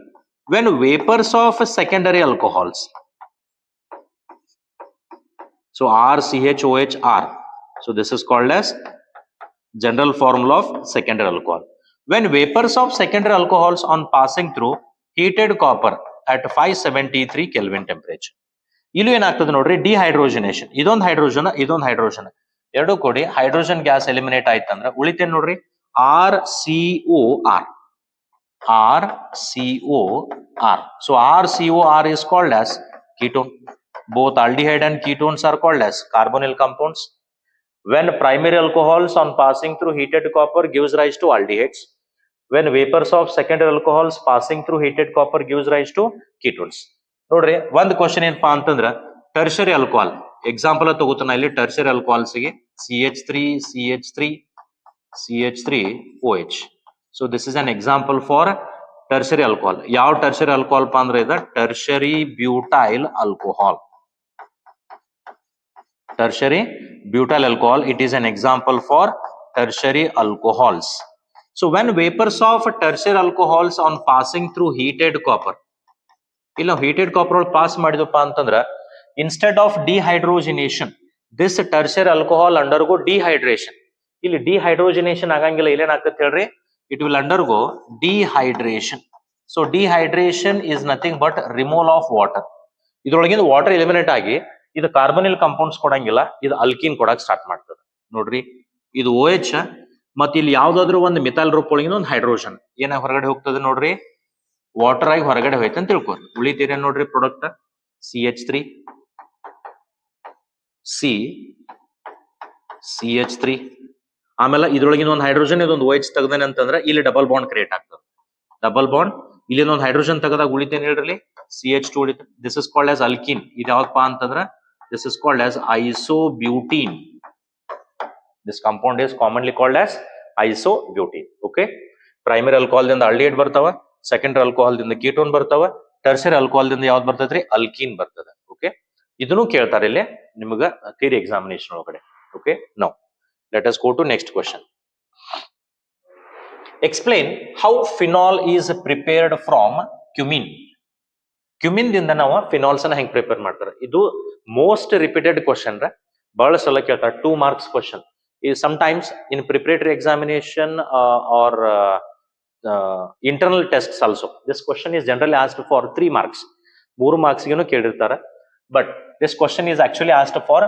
[SPEAKER 1] when vapors of secondary alcohols, so RCHOHR, so this is called as general formula of secondary alcohol. When vapors of secondary alcohols on passing through heated copper at 573 Kelvin temperature, ಇಲ್ಲಿ ಏನಾಗ್ತದೆ ನೋಡ್ರಿ ಡಿಹೈಡ್ರೋಜಿನೇಷನ್. ಇದೊಂದು hydrogen ಎರಡು ಕೂಡಿ hydrogen gas eliminate ಆಯ್ತಂದ್ರ ಉಳಿತೇನೆ ನೋಡ್ರಿ RCOR. So RCOR is called as ketone. Both aldehyde and ketones are called as carbonyl compounds. When primary alcohols on passing through heated copper gives rise to aldehydes. When vapors of secondary alcohols passing through heated copper gives rise to ketones. ನೋಡ್ರಿ ಒಂದ್ question ಏನಪ್ಪಾ ಅಂತಂದ್ರ tertiary alcohol example ತಗೋತಾನ. ಇಲ್ಲಿ tertiary alcohols ಗೆ CH3OH. So this is an example for tertiary alcohol. ಯಾವ tertiary alcohol ಅಂದ್ರೆ ಇದು tertiary butyl alcohol. It is an example for tertiary alcohols. So when vapors of tertiary alcohols on passing through heated copper, ಇಲ್ಲಿ ನಾವು heated copper ಒಳಗೆ pass ಮಾಡಿದಪ್ಪ ಅಂತಂದ್ರ instead of dehydrogenation this tertiary alcohol undergo dehydration. ಇಲ್ಲಿ dehydrogenation ಆಗಂಗಿಲ್ಲ, ಇಲ್ಲೇನಾಗ್ತದೆ ಹೇಳ್ರಿ, it will undergo dehydration. So dehydration is nothing but removal of water. ಇದ್ರೊಳಗಿಂದ ವಾಟರ್ ಎಲಿಮಿನೇಟ್ ಆಗಿ ಇದು ಕಾರ್ಬನಿಲ್ ಕಾಂಪೌಂಡ್ಸ್ ಕೊಡಂಗಿಲ್ಲ, ಇದು ಅಲ್ಕಿನ್ ಕೊಡಕ್ ಸ್ಟಾರ್ಟ್ ಮಾಡ್ತದೆ. ನೋಡ್ರಿ ಇದು OH ಮತ್ತೆ ಇಲ್ಲಿ ಯಾವ್ದಾದ್ರು ಒಂದು ಮಿಥೈಲ್ ಗ್ರೂಪ್ ಒಳಗಿನ ಒಂದು ಹೈಡ್ರೋಜನ್ ಏನ ಹೊರಗಡೆ ಹೋಗ್ತದೆ ನೋಡ್ರಿ, ವಾಟರ್ ಆಗಿ ಹೊರಗಡೆ ಹೋಯ್ತು ಅಂತ ತಿಳ್ಕೊರಿ. ಉಳಿತೀರ ನೋಡ್ರಿ ಪ್ರಾಡಕ್ಟ್ CH3 CH3. ಆಮೇಲೆ ಇದ್ರೊಳಗಿನ ಒಂದು ಹೈಡ್ರೋಜನ್ ಇದೊಂದು OH ತೆಗ್ದಾನೆ ಅಂತಂದ್ರೆ ಇಲ್ಲಿ ಡಬಲ್ ಬಾಂಡ್ ಕ್ರಿಯೇಟ್ ಆಗ್ತದೆ. ಡಬಲ್ ಬಾಂಡ್ ಇಲ್ಲಿ ಒಂದು ಹೈಡ್ರೋಜನ್ ತೆಗೆದಾಗ ಉಳಿತೇನೆ ಹೇಳ್ರಿ CH2 ಉಳಿತ. This is called as alkene. ಇದು ಯಾವಪ್ಪ ಅಂತಂದ್ರೆ this is called as isobutene. This compound is commonly called as isobutene. Okay, primary alcohol ದಿಂದ aldehyde ಬರ್ತಾವ, secondary alcohol ದಿಂದ ketone ಬರ್ತಾವ, tertiary alcohol ದಿಂದ ಯಾವ್ದು ಬರ್ತೈತ್ರಿ alkene ಬರ್ತದೆ. ಓಕೆ, ಇದನ್ನು ಕೇಳ್ತಾರೆ ಇಲ್ಲಿ ನಿಮಗೆ ಥಿಯರಿ ಎಕ್ಸಾಮಿನೇಷನ್ ಒಳಗಡೆ. Okay, now let us go to next question. Explain how phenol is prepared from cumin. Cumin ದಿಂದ ನಾವು ಫಿನಾಲ್ಸ್ ಅನ್ನ ಹೆಂಗ್ ಪ್ರಿಪೇರ್ ಮಾಡ್ತಾರೆ? ಇದು ಮೋಸ್ಟ್ ರಿಪೀಟೆಡ್ ಕ್ವಶನ್ ರ, ಬಹಳ ಸಲ ಕೇಳ್ತಾರೆ. 2 marks question is sometimes in preparatory examination or internal tests also. This question is generally asked for 3 marks. 3 marks ಗೆನು ಕೇಳಿರ್ತಾರೆ, but this question is actually asked for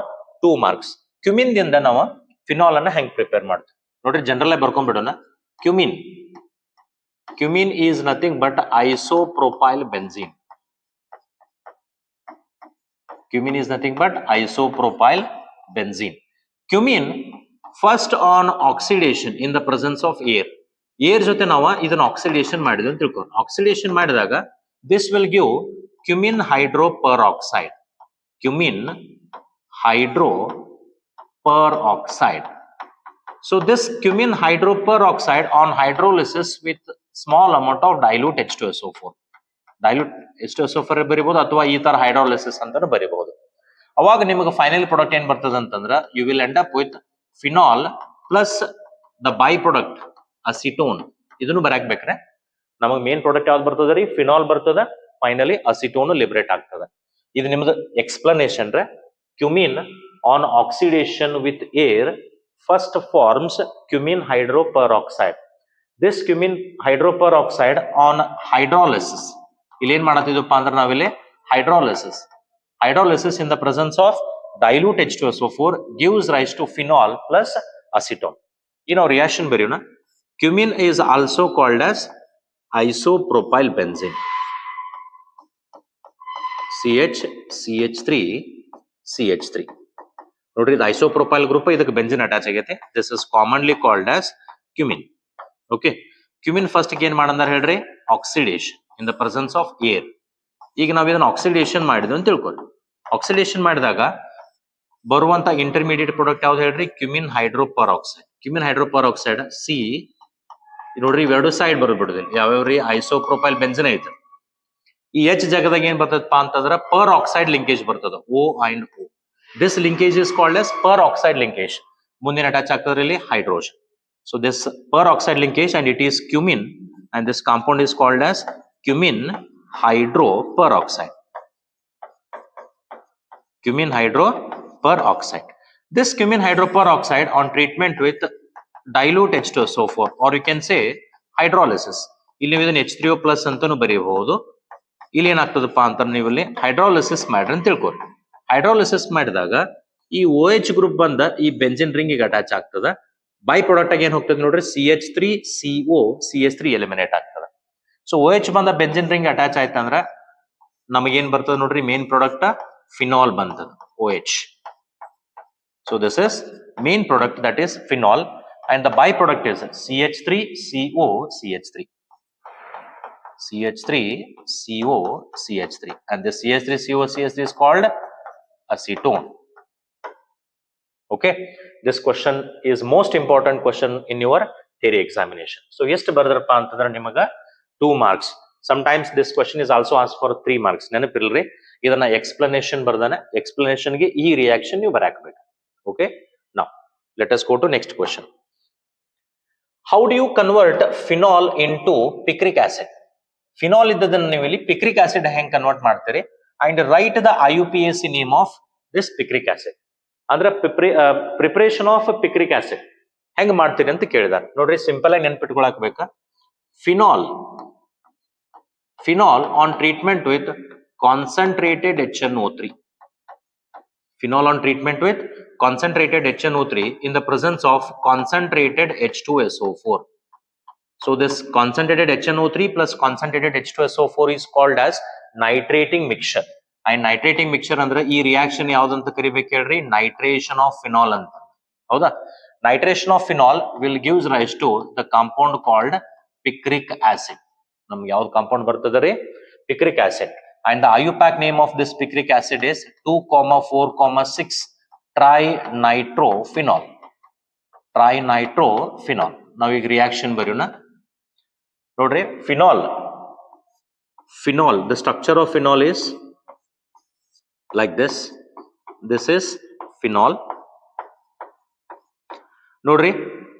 [SPEAKER 1] 2 marks. Cumene ದಿಂದ ನಾವು phenol ಅನ್ನ ಹೆಂಗ್ ಪ್ರಿಪೇರ್ ಮಾಡ್ತೀವಿ ನೋಡ್ರಿ, ಜನರಲ್ ಆಗಿ ಬರ್ಕೊಂಡ್ಬಿಡೋಣ. Cumene is nothing but isopropyl benzene. Cumin is nothing but isopropyl benzene. Cumin first on oxidation in the presence of air. Air ಜೊತೆ ನಾವು ಇದನ್ನ ಆಕ್ಸಿಡೇಷನ್ ಮಾಡಿದ್ವಿ ಅಂತ ತಿಳ್ಕೊ. ಆಕ್ಸಿಡೇಷನ್ ಮಾಡಿದಾಗ this will give cumin hydroperoxide. Cumin hydroperoxide. So this cumin hydroperoxide on hydrolysis with small amount of dilute H2SO4. Dilute H2SO4 ಬರಿಬಹುದು ಅಥವಾ ಈ ತರ ಹೈಡ್ರಾಲಿಸಿಸ್ ಅಂತಾನು ಬರಿಬಹುದು. ಅವಾಗ ನಿಮಗೆ ಫೈನಲ್ ಪ್ರಾಡಕ್ಟ್ ಏನ್ ಬರ್ತದೆ ಅಂತಂದ್ರ you will end up with phenol plus the by product acetone. ಇದನ್ನು ಬರಾಕ್ ಬೇಕ್ರೆ ನಮಗೆ ಮೇನ್ ಪ್ರಾಡಕ್ಟ್ ಯಾವ್ದು ಬರ್ತದೆ ರೀ? ಫಿನಾಲ್ ಬರ್ತದೆ. ಫೈನಲಿ ಅಸಿಟೋನ್ ಲಿಬರೇಟ್ ಆಗ್ತದೆ. ಇದು ನಿಮ್ದು ಎಕ್ಸ್ಪ್ಲನೇಷನ್ ರೇ. Cumene on oxidation with air first forms cumene hydroperoxide. This cumene hydroperoxide on hydrolysis, ಇಲ್ಲಿ ಏನ್ ಮಾಡತ್ತಿದ್ವಪ್ಪ ಅಂದ್ರೆ ನಾವಿಲ್ಲಿ hydrolysis in the presence of dilute H2SO4 gives rise to phenol plus acetone. In our reaction ಬರೆಯೋಣ. Cumin is also called as isopropyl benzene. CH3 ನೋಡ್ರಿ, ಇದು isopropyl group, ಇದಕ್ಕೆ benzene attach ಆಗೈತೆ. This is commonly called as cumin. Okay, cumin first ಏನ್ ಮಾಡಂದಾರ ಹೇಳ್ರಿ? Oxidation in the presence of air. ಈಗ ನಾವು ಇದನ್ನ ಆಕ್ಸಿಡೇಷನ್ ಮಾಡಿದ್ವಿ ಅಂತ ತಿಳ್ಕೊಳ್ಳಿ. ಆಕ್ಸಿಡೇಷನ್ ಮಾಡಿದಾಗ ಬರುವಂತ ಇಂಟರ್ಮೀಡಿಯೇಟ್ ಪ್ರಾಡಕ್ಟ್ ಯಾವ್ದು ಹೇಳ್ರಿ? ಕ್ಯುಮಿನ್ ಹೈಡ್ರೋಪೆರಾಕ್ಸೈಡ್. ಕ್ಯುಮಿನ್ ಹೈಡ್ರೋಪೆರಾಕ್ಸೈಡ್ ಸಿ ನೋಡ್ರಿ, ಇವೆರಡು ಸೈಡ್ ಬರ್ಬಿಡುದಿಲ್ಲ. ಯಾವ್ಯಾವ್ರಿ? ಐಸೋಪ್ರೊಪೈಲ್ ಬೆಂಜಿನ್ ಐತೆ. ಈ H ಜಾಗದಾಗ ಏನ್ ಬರ್ತದಪ್ಪ ಅಂತಂದ್ರ ಪರ್ ಆಕ್ಸೈಡ್ ಲಿಂಕೇಜ್ ಬರ್ತದ, O and O. This linkage is called as per oxide linkage. ಮುಂದಿನ ಅಟ್ಯಾಚ್ ಆಗ್ತದ್ರಿ ಇಲ್ಲಿ hydrogen. So this per oxide linkage and it is cumin, and this compound is called as cumin hydroperoxide. Cumin hydroperoxide. This cumin hydroperoxide on treatment with dilute H2SO4 or you can say hydrolysis, ಇಲ್ಲಿ ನೀವು ಇದನ್ನ H3O plus ಅಂತಾನು ಬರೆಯಬಹುದು. ಇಲ್ಲಿ ಏನಾಗ್ತದಪ್ಪ ಅಂತ ನೀವು ಇಲ್ಲಿ hydrolysis ಮಾಡ್ರಿ ಅಂತ ತಿಳ್ಕೊರಿ. ಹೈಡ್ರಾಲಿಸಿಸ್ ಮಾಡಿದಾಗ ಈ OH ಗ್ರೂಪ್ ಬಂದ ಈ ಬೆಂಜಿನ್ ರಿಂಗ್ ಅಟ್ಯಾಚ್ ಆಗ್ತದ. ಬೈ ಪ್ರಾಡಕ್ಟ್ ಆಗಿ ಏನ್ ಹೋಗ್ತದೆ ನೋಡ್ರಿ? CH3 ಎಲಿಮಿನೇಟ್ ಆಗ್ತದೆ. ಸೊ OH ಬಂದ ಬೆಂಜಿನ್ ರಿಂಗ್ ಅಟ್ಯಾಚ್ ಆಯ್ತಂದ್ರ ನಮಗೇನ್ ಬರ್ತದೆ ನೋಡ್ರಿ? ಮೇನ್ ಪ್ರಾಡಕ್ಟ್ ಫಿನಾಲ್ ಬಂತದ, OH. So this is main product, that is phenol, and the by product is CH3 and this CH3 is called acetone. Okay, this question is most important question in your theory examination. So ಎಷ್ಟು ಬರದ್ರಪ್ಪ ಅಂತಂದ್ರೆ ನಿಮಗೆ 2 marks. Sometimes this question is also asked for 3 marks. ನೆನಪಿಲ್ರಿ, ಇದನ್ನ explanation ಬರ್ದಾನೆ, explanation ಗೆ ಈ reaction ನೀವು ಬರಾಕಬೇಕು. Okay, now let us go to next question. How do you convert phenol into picric acid? Phenol ಇದ್ದದನ್ನ ನೀವು ಇಲ್ಲಿ ಪಿಕ್ರಿಕ್ ಆಸಿಡ್ ಹೆಂಗ್ convert ಮಾಡ್ತೀರಿ? And write the IUPAC name of this picric acid. ಅಂದ್ರೆ preparation of picric acid ಹೆಂಗ್ ಮಾಡ್ತೀರಿ ಅಂತ ಕೇಳಿದಾರೆ. ನೋಡ್ರಿ, ಸಿಂಪಲ್ ಆಗಿ ನೆನ್ಪಿಟ್ಕೊಳಕ್ ಬೇಕಾ? Phenol on treatment with concentrated HNO3. Phenol on treatment with concentrated HNO3 in the presence of concentrated H2SO4. So this concentrated HNO3 plus concentrated H2SO4 is called as nitrating mixture. And nitrating mixture ಅಂದ್ರೆ ಈ reaction ಯಾವ್ದಂತ ಕರಿಬೇಕು ಹೇಳ್ರಿ, nitration of phenol ಅಂತ. ಹೌದಾ? Nitration of phenol will gives rise to the compound called picric acid. ನಮ್ಗೆ ಯಾವ್ದು compound ಬರ್ತದೆ ರೀ? Picric acid. And the IUPAC name of this picric acid is 2,4,6 trinitrophenol. Trinitrophenol. ನಾವೀಗ reaction ಬರೆಯೋಣ. ನೋಡ್ರಿ, phenol, the structure of phenol is like this. This is phenol. ನೋಡ್ರಿ,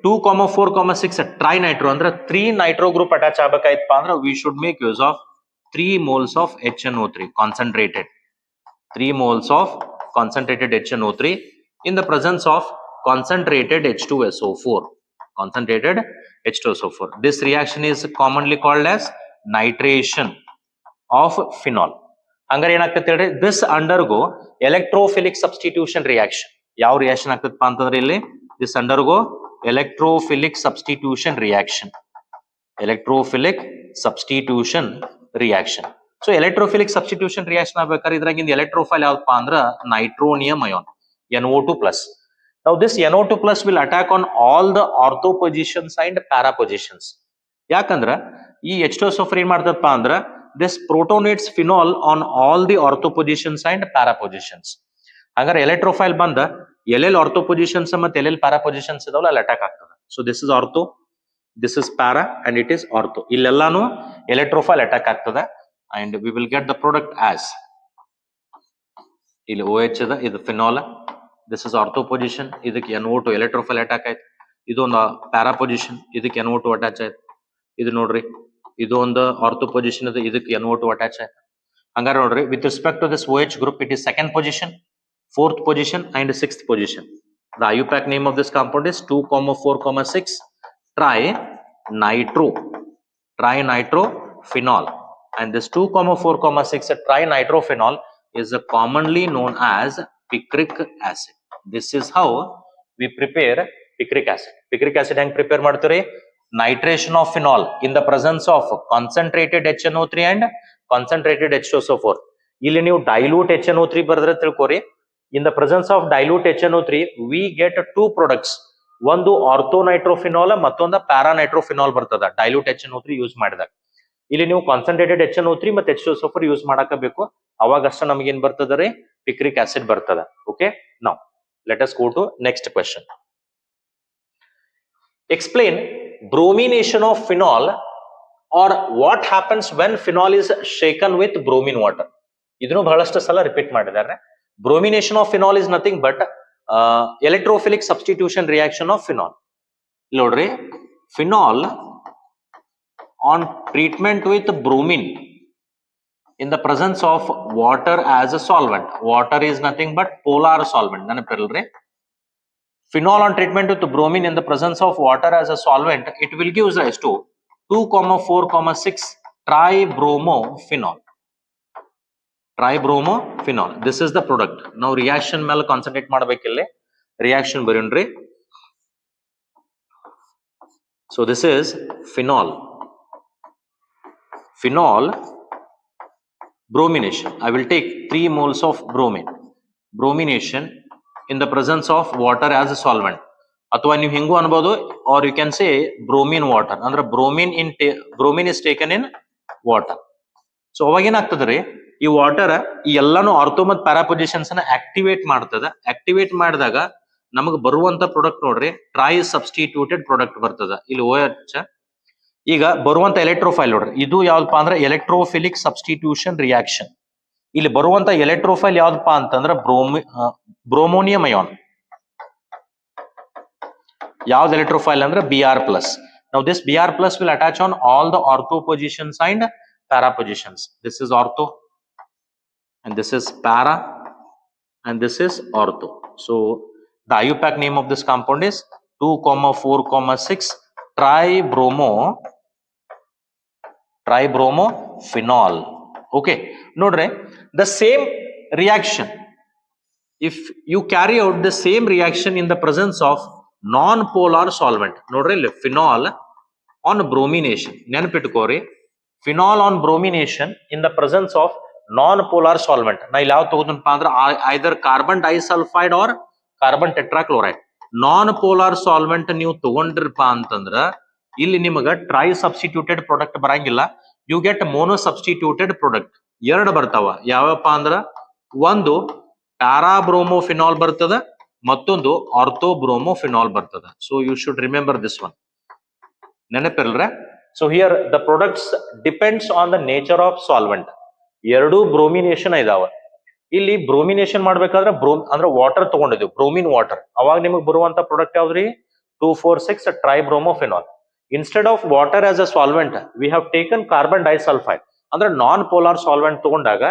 [SPEAKER 1] 2,4,6 trinitro ಅಂದ್ರೆ 3 nitro group attach ಆಗಬೇಕಾಯ್ತಪ್ಪ ಅಂದ್ರೆ we should make use of 3 moles of HNO3 concentrated. 3 moles of concentrated HNO3 in the presence of concentrated H2SO4. Concentrated H2SO4. This reaction is commonly called as nitration of phenol. ಹಂಗಾರೆ ಏನಾಗ್ತದೆ ಹೇಳ್ರಿ, this undergo electrophilic substitution reaction. ಯಾವ reaction ಆಗ್ತದಪ್ಪ ಅಂತಂದ್ರೆ ಇಲ್ಲಿ this undergo electrophilic substitution reaction. Electrophilic substitution reaction. So electrophilic substitution reaction ಆಗ್ಬೇಕಾದ್ರೆ ಇದ್ರಾಗಿಂದ electrophile ಯಾವ್ದಪ್ಪ ಅಂದ್ರ nitronium ion NO2 plus. Now this NO2 plus will attack on all the ortho positions and para positions. ಯಾಕಂದ್ರ ಈ H2SO4 ಏನ್ ಮಾಡ್ತದಪ್ಪ ಅಂದ್ರ this protonates phenol on all the ortho positions and para positions. ಹಂಗಾರೆ electrophile ಬಂದ ಎಲ್ಲೆಲ್ಲಿ ortho positions ಮತ್ತೆ ಎಲ್ಲೆಲ್ಲಿ para positions ಇದಾವಲ್ಲ ಅಲ್ಲಿ ಅಟ್ಯಾಕ್ ಆಗ್ತದೆ. So this is ortho, this is para and it is ortho. ಇಲ್ಲೆಲ್ಲಾನು electrophile attack ಆಗ್ತದೆ and we will get the product as ಇಲ್ಲಿ OH ಇದೆ, ಇದು phenol. This is ortho position, ಇದಕ್ಕೆ NO2 electrophile attack ಆಯ್ತು. ಇದು ಒಂದು para position, ಇದಕ್ಕೆ NO2 attach ಆಯ್ತು. ಇದು ನೋಡ್ರಿ, ಇದು ಒಂದು ortho position ಇದೆ, ಇದಕ್ಕೆ NO2 ಅಟ್ಯಾಚ್ ಆಯ್ತು. ಹಂಗಾರೆ ನೋಡ್ರಿ, with respect to this OH group it is second position, fourth position and sixth position. The IUPAC name of this compound is 2,4,6 trinitrophenol. And this 2,4,6 trinitrophenol is commonly known as picric acid. This is how we prepare picric acid. Picric acid hang prepare ಮಾಡ್ತೀರಿ? Nitration of phenol in the presence of concentrated HNO3 and concentrated H2SO4. ಇಲ್ಲಿ ನೀವು dilute HNO3 ಬರೆದ್ರೆ ತಿಳ್ಕೊರಿ. In the presence of dilute HNO3 we get two products. ಒಂದು orthonitrophenol ಮತ್ತೊಂದು paranitrophenol ಬರ್ತದ dilute HNO3 use ಮಾಡಿದಾಗ. ಇಲ್ಲಿ ನೀವು ಕಾನ್ಸಂಟ್ರೇಟೆಡ್ HNO3 ಮತ್ತೆ H2SO4 ಯೂಸ್ ಮಾಡಕಬೇಕು, ಅವಾಗಷ್ಟ ನಮಗೆ ಏನ್ ಬರ್ತದ ರೀ, picric acid ಬರ್ತದ. Okay, now let us go to next question. Explain bromination of phenol or what happens when phenol is shaken with bromine water. ಇದನ್ನು ಬಹಳಷ್ಟು ಸಲ ರಿಪೀಟ್ ಮಾಡಿದ್ದಾರೆ. Bromination of phenol is nothing but electrophilic substitution reaction of phenol. ನೋಡ್ರಿ, phenol on treatment with bromine in the presence of water as a solvent. Water is nothing but polar solvent. ನೆನಪಿರಲ್ರಿ, phenol on treatment with bromine in the presence of water as a solvent, it will give rise to 2,4,6 tribromophenol. Tribromophenol. This is the product. Now reaction ಮೇಲೆ concentrate ಮಾಡಬೇಕಿಲ್ಲಿ. Reaction ಬರೆಯೋಣ್ರಿ. So this is phenol. Phenol bromination. I will take 3 moles of bromine. Bromination in the presence of water as a solvent. ಅಥವಾ ನೀವು ಹಿಂಗೂ ಅನ್ಬೋದು, or you can say bromine water. ಅಂದ್ರೆ bromine is taken in water. So ಅವಾಗ ಏನಾಗ್ತದ್ರಿ, ಈ water ಈ ಎಲ್ಲಾನು ortho ಮತ್ತು ಪ್ಯಾರಾ ಪೊಸಿಷನ್ಸ್ ನ ಆಕ್ಟಿವೇಟ್ ಮಾಡ್ತದ. ಆಕ್ಟಿವೇಟ್ ಮಾಡಿದಾಗ ನಮಗೆ ಬರುವಂತ ಪ್ರಾಡಕ್ಟ್ ನೋಡ್ರಿ, ಟ್ರೈ ಸಬ್ಸ್ಟಿಟ್ಯೂಟೆಡ್ ಪ್ರಾಡಕ್ಟ್ ಬರ್ತದ. ಇಲ್ಲಿ OH. ಈಗ ಬರುವಂತ ಎಲೆಕ್ಟ್ರೋಫೈಲ್ ನೋಡ್ರಿ, ಇದು ಯಾವ್ದಪ್ಪ ಅಂದ್ರೆ ಎಲೆಕ್ಟ್ರೋಫಿಲಿಕ್ ಸಬ್ಸ್ಟಿಟ್ಯೂಷನ್ ರಿಯಾಕ್ಷನ್. ಇಲ್ಲಿ ಬರುವಂತ ಎಲೆಕ್ಟ್ರೋಫೈಲ್ ಯಾವ್ದಪ್ಪ ಅಂತಂದ್ರೆ ಬ್ರೋಮೋನಿಯಂ ಅಯಾನ್. ಯಾವ್ದು ಎಲೆಕ್ಟ್ರೋಫೈಲ್ ಅಂದ್ರೆ Br+. Now this Br+ will attach on all the ortho positions and para positions. This is ortho and this is para and this is ortho. So the IUPAC name of this compound is 2,4,6 tribromophenol. Okay, ನೋಡ್ರಿ, the same reaction if you carry out the same reaction in the presence of non-polar solvent, nodri illi phenol on bromination, ನೆನಪಿಟ್ಕೋರಿ phenol on bromination in the presence of non-polar solvent. ನಾ ಇಲ್ಲಿ ಯಾವ ತಗೋದನಪ್ಪ ಅಂದ್ರೆ either carbon disulfide or carbon tetrachloride. Non-polar solvent ನೀವು ತಗೊಂಡ್ರಪ್ಪ ಅಂತಂದ್ರ ಇಲ್ಲಿ ನಿಮಗ tri substituted product ಬರಂಗಿಲ್ಲ, you get mono substituted product. ಎರಡು ಬರ್ತಾವ, ಯಾವಪ್ಪ ಅಂದ್ರ ಒಂದು ಪ್ಯಾರಾಬ್ರೋಮೋಫಿನಾಲ್ ಬರ್ತದ, ಮತ್ತೊಂದು ಆರ್ಥೋಬ್ರೋಮೋಫಿನಾಲ್ ಬರ್ತದ. So you should remember this one, ನೆನಪಿರ್ಲ್ರೆ. So here the products depends on the nature of solvent. ಎರಡು ಬ್ರೋಮಿನೇಷನ್ ಇದಾವ. ಇಲ್ಲಿ ಬ್ರೋಮಿನೇಷನ್ ಮಾಡ್ಬೇಕಾದ್ರೆ ಅಂದ್ರೆ ವಾಟರ್ ತಗೊಂಡಿದ್ವಿ, ಬ್ರೋಮಿನ್ ವಾಟರ್. ಅವಾಗ ನಿಮಗೆ ಬರುವಂತ ಪ್ರಾಡಕ್ಟ್ ಯಾವ್ದ್ರಿ? 2,4,6 tribromophenol. Instead of water as a solvent we have taken carbon disulphide. ಅಂದ್ರೆ ನಾನ್ ಪೋಲಾರ್ ಸಾಲ್ವೆಂಟ್ ತಗೊಂಡಾಗ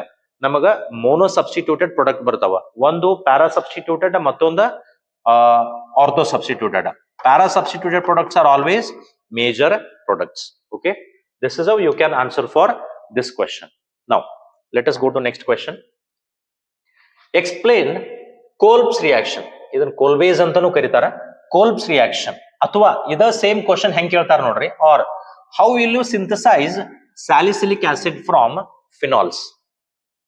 [SPEAKER 1] ನಮಗ ಮೋನೋ ಸಬ್ಸ್ಟಿಟ್ಯೂಟೆಡ್ ಪ್ರಾಡಕ್ಟ್ ಬರ್ತಾವ. ಒಂದು ಪ್ಯಾರಾ ಸಬ್ಸ್ಟಿಟ್ಯೂಟೆಡ್, ಮತ್ತೊಂದು ortho substituted. Para substituted products are always major products. Okay, this is how you can answer for this question. Now let us go to next question. Explain Kolb's reaction. ಇದನ್ನ Kolbe's ಅಂತಾನೂ ಕರೀತಾರ, Kolb's reaction. ಅಥವಾ ಇದ same question ಹೆಂಗ್ ಕೇಳ್ತಾರ ನೋಡ್ರಿ, or how will you synthesize salicylic acid from phenols?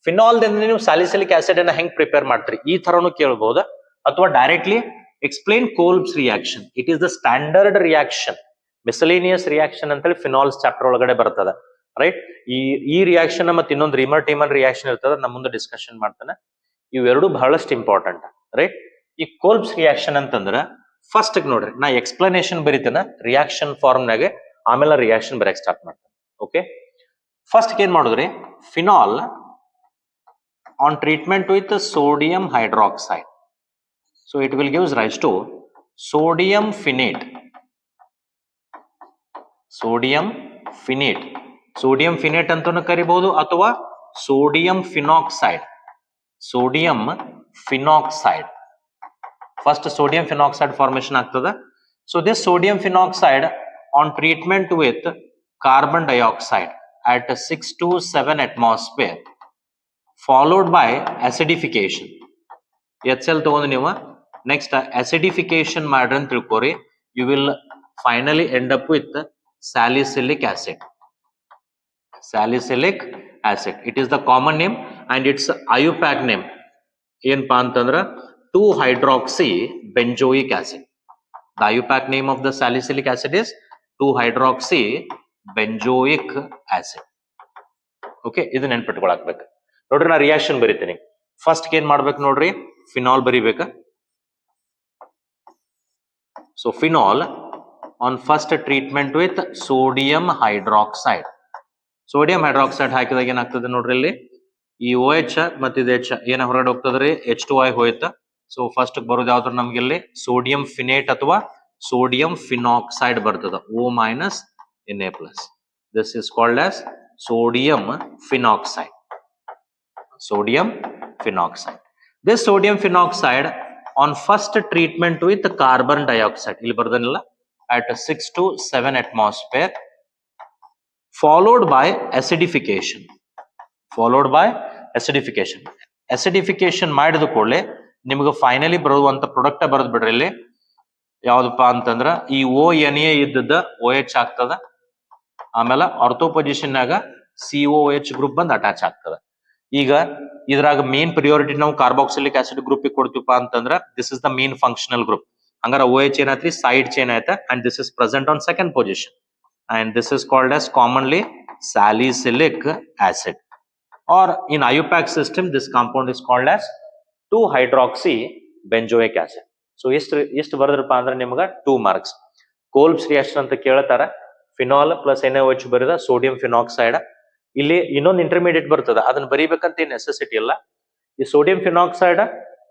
[SPEAKER 1] Phenol ದಿಂದ ನೀವು salicylic acid ಅನ್ನ ಹೆಂಗ್ ಪ್ರಿಪೇರ್ ಮಾಡ್ತೀರಿ, ಈ ತರನು ಕೇಳಬಹುದು. ಅಥವಾ directly explain Kolb's reaction. It is the standard reaction. Miscellaneous reaction ಅಂತೇಳಿ ಫಿನಾಲ್ಸ್ ಚಾಪ್ಟರ್ ಒಳಗಡೆ ಬರ್ತದ, ರೈಟ್. ಈ ರಿಯಾಕ್ಷನ್ ಮತ್ತೆ ಇನ್ನೊಂದು ರಿಮರ್ ಟೀಮನ್ ರಿಯಾಕ್ಷನ್ ಇರ್ತದ, ನಮ್ಮ ಮುಂದೆ ಡಿಸ್ಕಷನ್ ಮಾಡ್ತಾನೆ. ಇವೆರಡು ಬಹಳಷ್ಟು ಇಂಪಾರ್ಟೆಂಟ್, ರೈಟ್. ಈ ಕೋಲ್ಬ್ಸ್ ರಿಯಾಕ್ಷನ್ ಅಂತಂದ್ರ ಫಸ್ಟ್ ನೋಡ್ರಿ, ನಾ ಎಕ್ಸ್ಪ್ಲನೇಷನ್ ಬರೀತೇನೆ ರಿಯಾಕ್ಷನ್ ಫಾರ್ಮ್ ನಾಗೆ, ಆಮೇಲೆ ರಿಯಾಕ್ಷನ್ ಬರೆಯಕ್ ಸ್ಟಾರ್ಟ್ ಮಾಡ್ತೇನೆ. ಓಕೆ, ಫಸ್ಟ್ ಏನ್ ಮಾಡುದ್ರಿ, phenol on treatment with sodium hydroxide, so it will gives rise to sodium phenate. Sodium phenate, sodium phenate ಅಂತಾನು ಕರಿಬಹುದು, ಅಥವಾ sodium phenoxide. Sodium phenoxide, first sodium phenoxide formation ಆಗ್ತದ. So this sodium phenoxide on treatment with carbon dioxide at 6 to 7 atmosphere followed by acidification. HCl ತಗೊಂಡು ನೀವು next acidification ಮಾಡ್ರಿ ಅಂತ ತಿಳ್ಕೊರಿ, you will finally end up with salicylic acid. Salicylic acid, it is the common name and its IUPAC name ಏನಪ್ಪಾ ಅಂತಂದ್ರ 2-hydroxy benzoic acid. The IUPAC name of the salicylic acid is 2-hydroxy benzoic acid. Okay, ಇದು ನೆನ್ಪಿಟ್ಕೊಳಕ್ಬೇಕು ನೋಡ್ರಿ. ನಾ reaction ಬರೀತೀನಿ. First ಏನ್ ಮಾಡ್ಬೇಕು ನೋಡ್ರಿ, phenol ಬರಿಬೇಕ. So phenol on first treatment with sodium hydroxide. Sodium hydroxide ಹಾಕಿದಾಗ ಏನಾಗ್ತದೆ ನೋಡ್ರಿ, ಇಲ್ಲಿ ಈ OH ಮತ್ತು ಇದು H ಏನ ಹೊರಗಡೆ ಹೋಗ್ತದ್ರಿ, H2I ಹೋಯ್ತ. ಸೊ ಫಸ್ಟ್ ಬರೋದು ಯಾವ್ದ್ರ ನಮ್ಗೆ ಇಲ್ಲಿ ಸೋಡಿಯಂ ಫಿನೇಟ್ ಅಥವಾ ಸೋಡಿಯಂ ಫಿನಾಕ್ಸೈಡ್ ಬರ್ತದ, O- Na+. This is called as sodium phenoxide. Sodium phenoxide. This sodium phenoxide on first treatment with carbon dioxide, ಇಲ್ಲಿ ಬರ್ದನಿಲ್ಲ, at 6 to 7 atmosphere followed by acidification. Followed by acidification. Acidification ಮಾಡಿದ ಕೂಡಲೇ ನಿಮಗೆ finally ಬರುವಂತ product ಬರೆದು ಬಿಡ್ರಿ. ಇಲ್ಲಿ ಯಾವ್ದಪ್ಪ ಅಂತಂದ್ರ ಈ ONA ಇದ್ದದ OH ಆಗ್ತದ, ಆಮೇಲೆ ಆರ್ಥೋ ಪೊಸಿಷನ್ ನಾಗ COH ಗ್ರೂಪ್ ಬಂದು ಅಟ್ಯಾಚ್ ಆಗ್ತದ. ಈಗ ಇದ್ರಾಗ ಮೇನ್ ಪ್ರಿಯಾರಿಟಿ ನಾವು ಕಾರ್ಬಾಕ್ಸಿಲಿಕ್ ಆಸಿಡ್ ಗ್ರೂಪ್ ಕೊಡ್ತೀವಪ್ಪ ಅಂತಂದ್ರ this is the main functional group. ಹಂಗಾರ OH ಏನಾಯ್ತ್ರಿ, ಸೈಡ್ ಚೈನ್ ಆಯ್ತಾ, and this is present on second position and this is called as commonly salicylic acid, or in IUPAC system this compound is called as 2-hydroxy benzoic acid. So ಎಷ್ಟು ಬರೆದ್ರಪ್ಪ ಅಂದ್ರೆ ನಿಮ್ಗೆ 2 marks. ಕೋಲ್ಬ್ಸ್ reaction ಅಂತ ಕೇಳ್ತಾರ, phenol plus NaOH ಬರೆದ sodium phenoxide. ಇಲ್ಲಿ ಇನ್ನೊಂದು intermediate ಬರ್ತದ, ಅದನ್ನ ಬರೀಬೇಕಂತ ನೆಸೆಸಿಟಿ ಇಲ್ಲ. ಈ sodium phenoxide